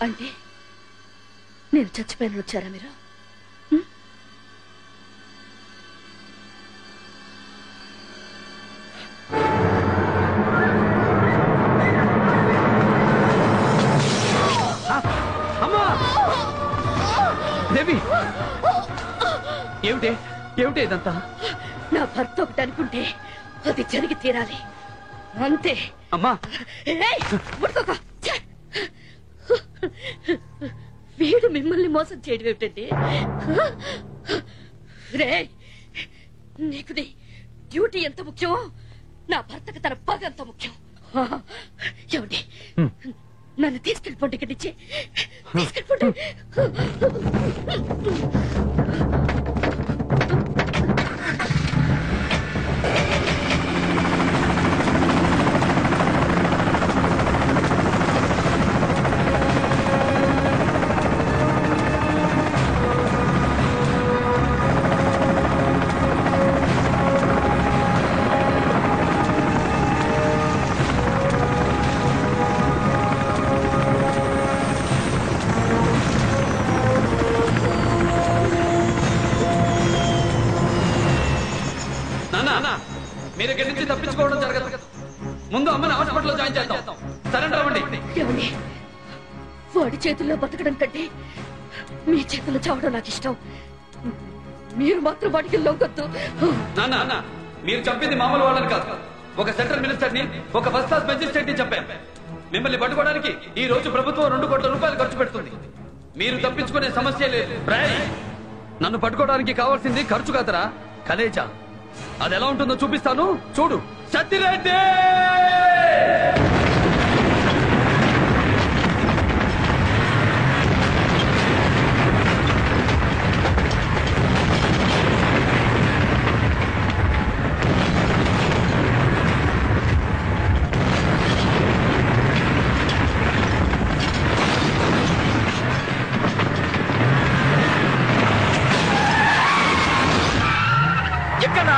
Speaker 21: అంటే నేను చచ్చిపోయిన వచ్చారా మీరు?
Speaker 5: ఏమిటి ఏమిటి ఇదంతా?
Speaker 21: నా భర్త ఒకటి అనుకుంటే అది జరిగి తీరాలి అంతే.
Speaker 5: అమ్మా
Speaker 21: ఏయ్, ముట్టుకోక. ఛే! వీడు మిమ్మల్ని మోసం చేయడం ఏమిటండి? రే, నీకు నీ డ్యూటీ ఎంత ముఖ్యమో నా భర్తకు తన పగ అంత ముఖ్యం. ఏమండి, నన్ను తీసుకెళ్ళిపోండి ఇక్కడి నుంచి. తీసుకెళ్ళిపోండి.
Speaker 5: మీరు ఇక్కడి నుంచి తప్పించుకోవడం జరగదు. ముందు అమ్మని హాస్పిటల్లో జాయిన్ చేద్దాం. సరెండర్ అవ్వండి.
Speaker 21: ఏమండి, వాడి చేతుల్లో బతకడం కంటే మీ చేతుల్లో చావడం నాకు ఇష్టం. మీరు మాత్రం వాడికి లొంగొద్దు.
Speaker 5: నాన్న, మీరు చంపింది మామూలు వాళ్ళని కాదు. ఒక సెంట్రల్ మినిస్టర్ ని, ఒక ఫస్ట్ క్లాస్ మెజిస్ట్రేట్ ని చంపారు. మిమ్మల్ని పట్టుకోవడానికి ఈ రోజు ప్రభుత్వం 2 కోట్ల రూపాయలు ఖర్చు పెడుతుంది. మీరు తప్పించుకునే సమస్య లేదు. నన్ను పట్టుకోవడానికి కావాల్సింది ఖర్చు కాదరా, కలేజా. అది ఎలా ఉంటుందో చూపిస్తాను, చూడు. సత్యరెడ్డి!
Speaker 1: ఎక్కడా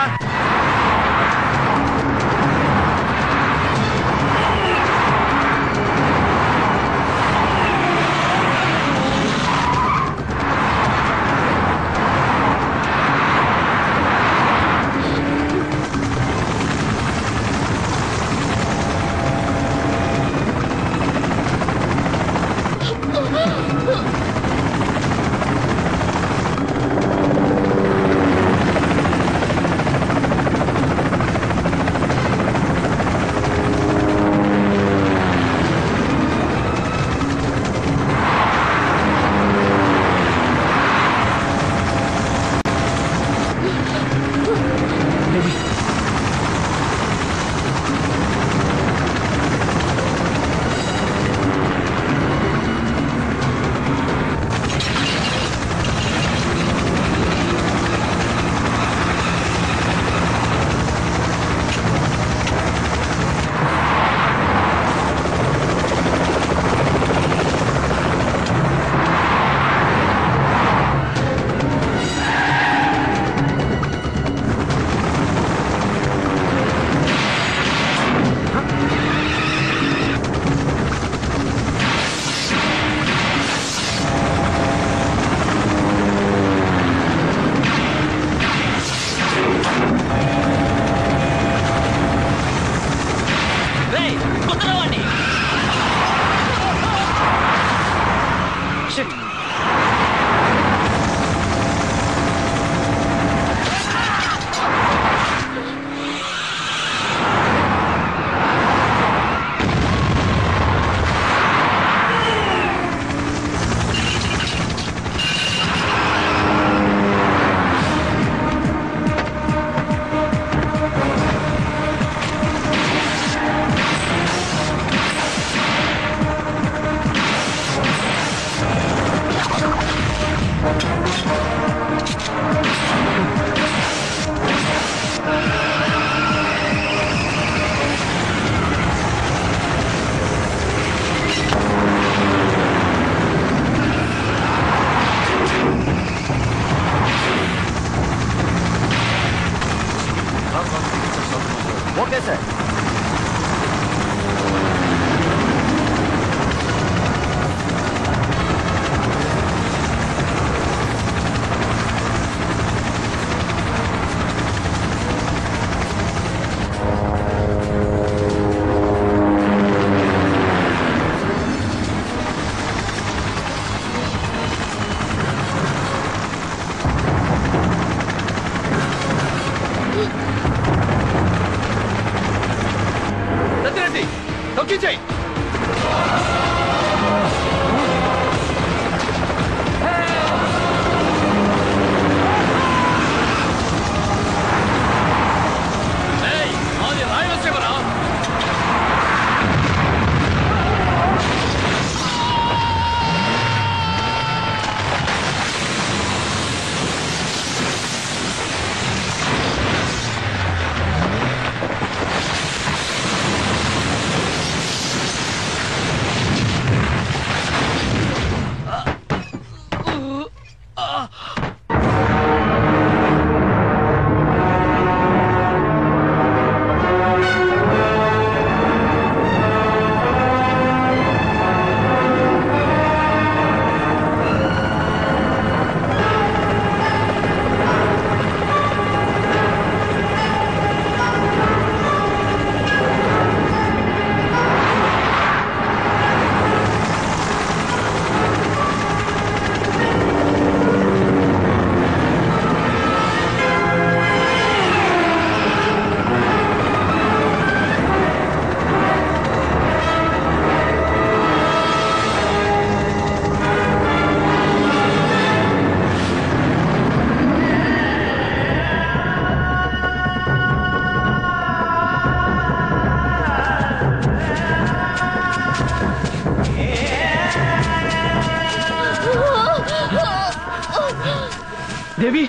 Speaker 5: దేవి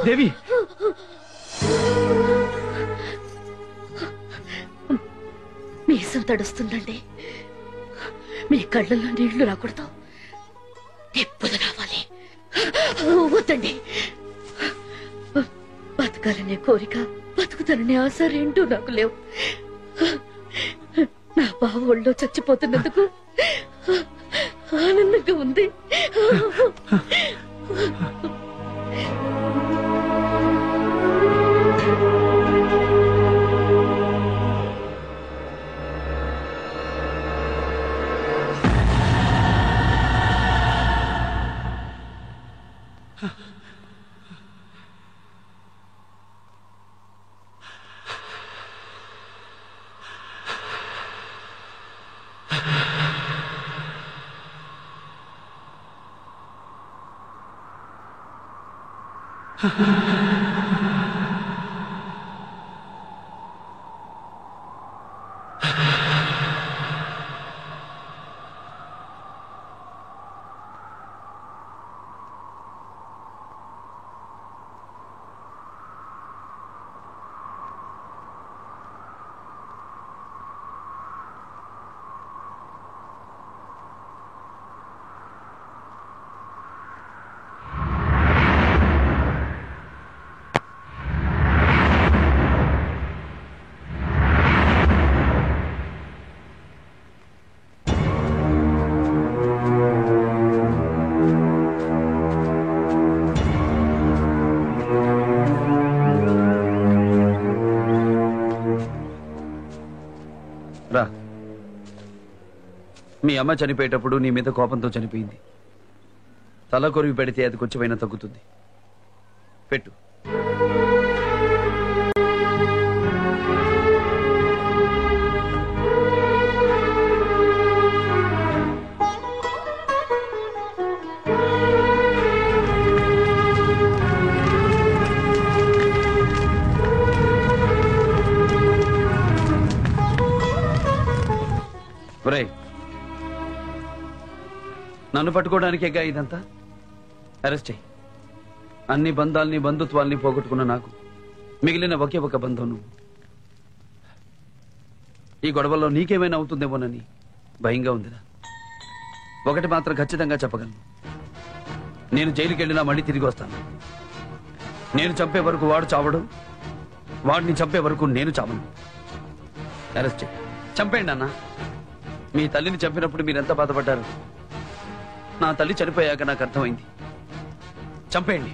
Speaker 5: దేవి
Speaker 21: మీసం తడుస్తుందండి. మీ కళ్ళల్లో నీళ్లు రాకూడదు, ఎప్పుడు రావాలి. వద్దండి. బతకాలనే కోరిక, బతుకుతాననే ఆశ రెండూ నాకు లేవు. నా బావ ఒళ్ళో చచ్చిపోతున్నందుకు ఆనందంగా ఉంది.
Speaker 5: రా. మీ అమ్మ చనిపోయేటప్పుడు నీ మీద కోపంతో చనిపోయింది. తల కొరివి పెడితే అది కొంచెమైనా తగ్గుతుంది. పెట్టు. నన్ను పట్టుకోవడానికేగా ఇదంతా? అరెస్ట్ చెయ్యి. అన్ని బంధాల్ని బంధుత్వాల్ని పోగొట్టుకున్న నాకు మిగిలిన ఒకే ఒక బంధం నువ్వు. ఈ గొడవల్లో నీకేమైనా అవుతుందేమోనని భయంగా ఉందిరా. ఒకటి మాత్రం ఖచ్చితంగా చెప్పగలను, నేను జైలుకి వెళ్ళినా మళ్ళీ తిరిగి వస్తాను. నేను చంపే వరకు వాడు చావడు, వాడిని చంపే వరకు నేను చావను. అరెస్ట్ చెయ్యి. చంపేయండి అన్న. మీ తల్లిని చంపినప్పుడు మీరెంత బాధపడ్డారు. నా తల్లి చనిపోయాక నాకు అర్థమైంది. చంపేయండి.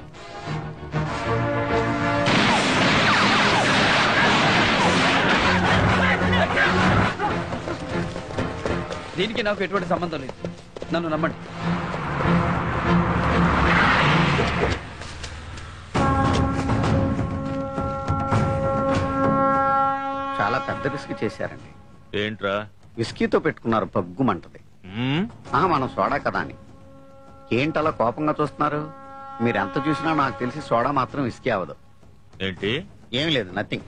Speaker 5: దీనికి నాకు ఎటువంటి సంబంధం లేదు. నన్ను నమ్మండి.
Speaker 4: చాలా పెద్ద రిస్క్ చేశారండి.
Speaker 3: ఏంట్రా?
Speaker 4: విస్కీతో పెట్టుకున్నారు, పగ్గుమంటది. మనం సోడా కదా అని. ఏంటలా కోపంగా చూస్తున్నారు? మీరెంత చూసినా నాకు తెలిసి సోడా మాత్రం విస్కీ అవ్వదు.
Speaker 3: ఏంటి?
Speaker 4: ఏం లేదు, నథింగ్.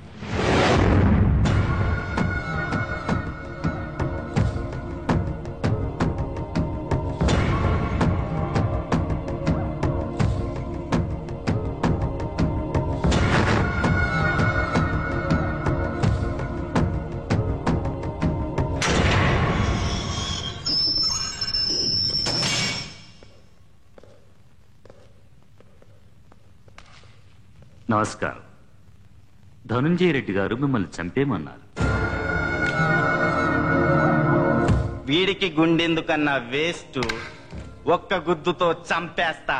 Speaker 22: నమస్కారం. ధనుంజయ రెడ్డి గారు మిమ్మల్ని చంపేమన్నారు.
Speaker 20: వీడికి గుండెందుకన్నా వేస్ట్, ఒక్క గుద్దుతో చంపేస్తా.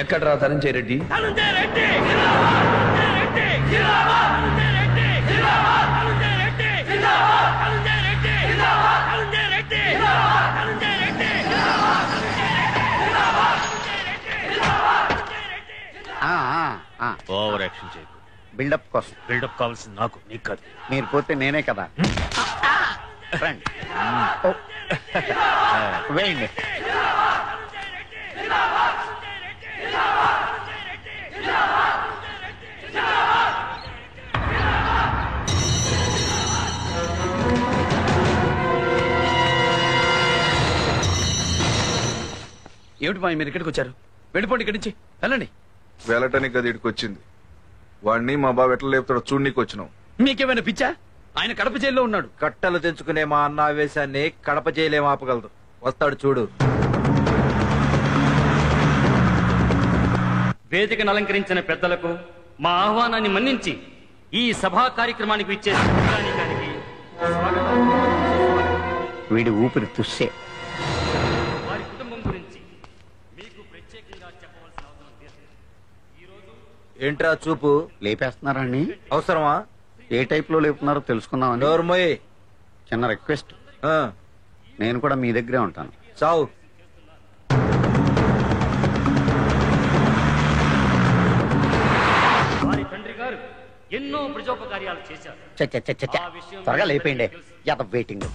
Speaker 5: ఎక్కడ్రా ధనంజయ రెడ్డి?
Speaker 3: ఓవర్ యాక్షన్ చేయకు.
Speaker 4: బిల్డప్ కోసం.
Speaker 3: బిల్డప్ కావాల్సింది నాకు, నీకు కాదు.
Speaker 4: మీరు పోతే నేనే కదా. రండి. వేయండి.
Speaker 5: ఏమిటి మా మీరు ఇక్కడికి వచ్చారు? వెళ్ళిపోండి ఇక్కడి నుంచి, వెళ్ళండి.
Speaker 15: వెళ్ళటానికి అది ఇక్కడికి వచ్చింది. వాడిని మా బాబు ఎట్లా లేపుతాడో చూడనీకి వచ్చినాం.
Speaker 5: మీకేమైనా పిచ్చా? ఆయన కడప జైల్లో ఉన్నాడు.
Speaker 2: కట్టలు తెంచుకునే మా అన్న ఆవేశాన్ని కడప జైలేం ఆపగలదు. వస్తాడు చూడు.
Speaker 10: వేదికను అలంకరించిన పెద్దలకు మా ఆహ్వానాన్ని మన్నించి ఈ సభా కార్యక్రమానికి ఇచ్చేసి
Speaker 4: వీడి ఊపిరి తుస్సే.
Speaker 10: వారి కుటుంబం గురించి మీకు ప్రత్యేకంగా చెప్పవలసిన అవసరం లేదు.
Speaker 2: ఏంట్రా చూపు?
Speaker 4: లేపేస్తున్నారా అండి?
Speaker 2: అవసరమా?
Speaker 4: ఏ టైప్ లో లేపుతున్నారో తెలుసుకుందామని.
Speaker 2: నోర్మోయ్.
Speaker 4: చిన్న రిక్వెస్ట్. నేను కూడా మీ దగ్గరే ఉంటాను.
Speaker 2: చావు.
Speaker 10: వారి తండ్రి గారు ఎన్నో ప్రజోపకార్యాలు చేశారు.
Speaker 4: త్వరగా లేపేయండి. వెయిటింగ్.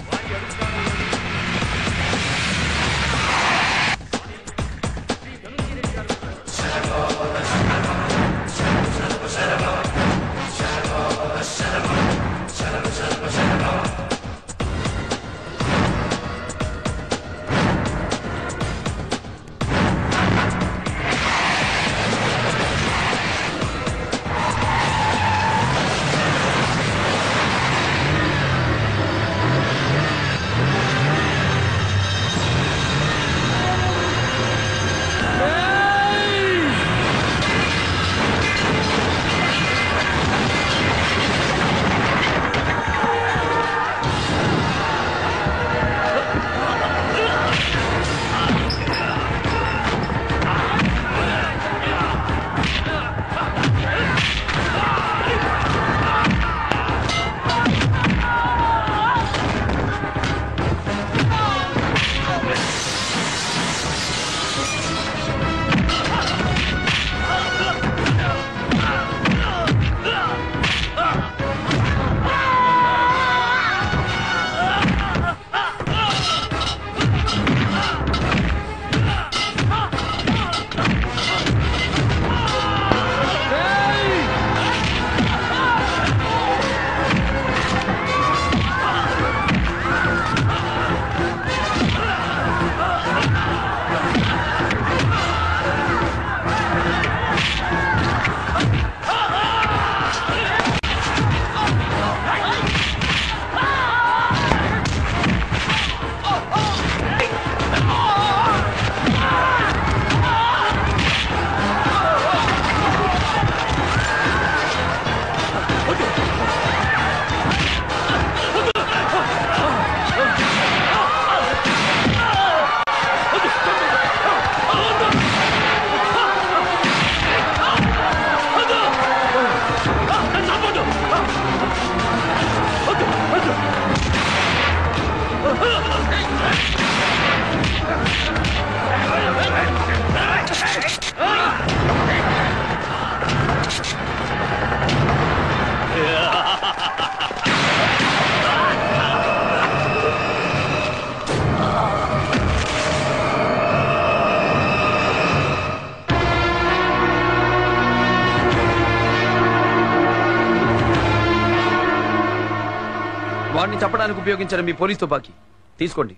Speaker 5: వాడిని చంపడానికి ఉపయోగించిన మీ పోలీస్ తుపాకీ తీసుకోండి.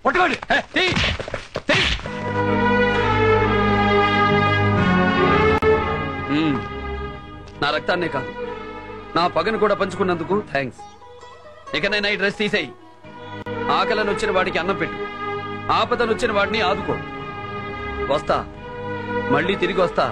Speaker 5: పట్టుకోండి. నా రక్తాన్నే కాదు, నా పగను కూడా పంచుకున్నందుకు థ్యాంక్స్. ఇకనైనా ఈ డ్రెస్ తీసేయి. ఆకలను వచ్చిన వాడికి అన్నం పెట్టు, ఆపదను వచ్చిన వాడిని ఆదుకో. వస్తా, మళ్ళీ తిరిగి వస్తా.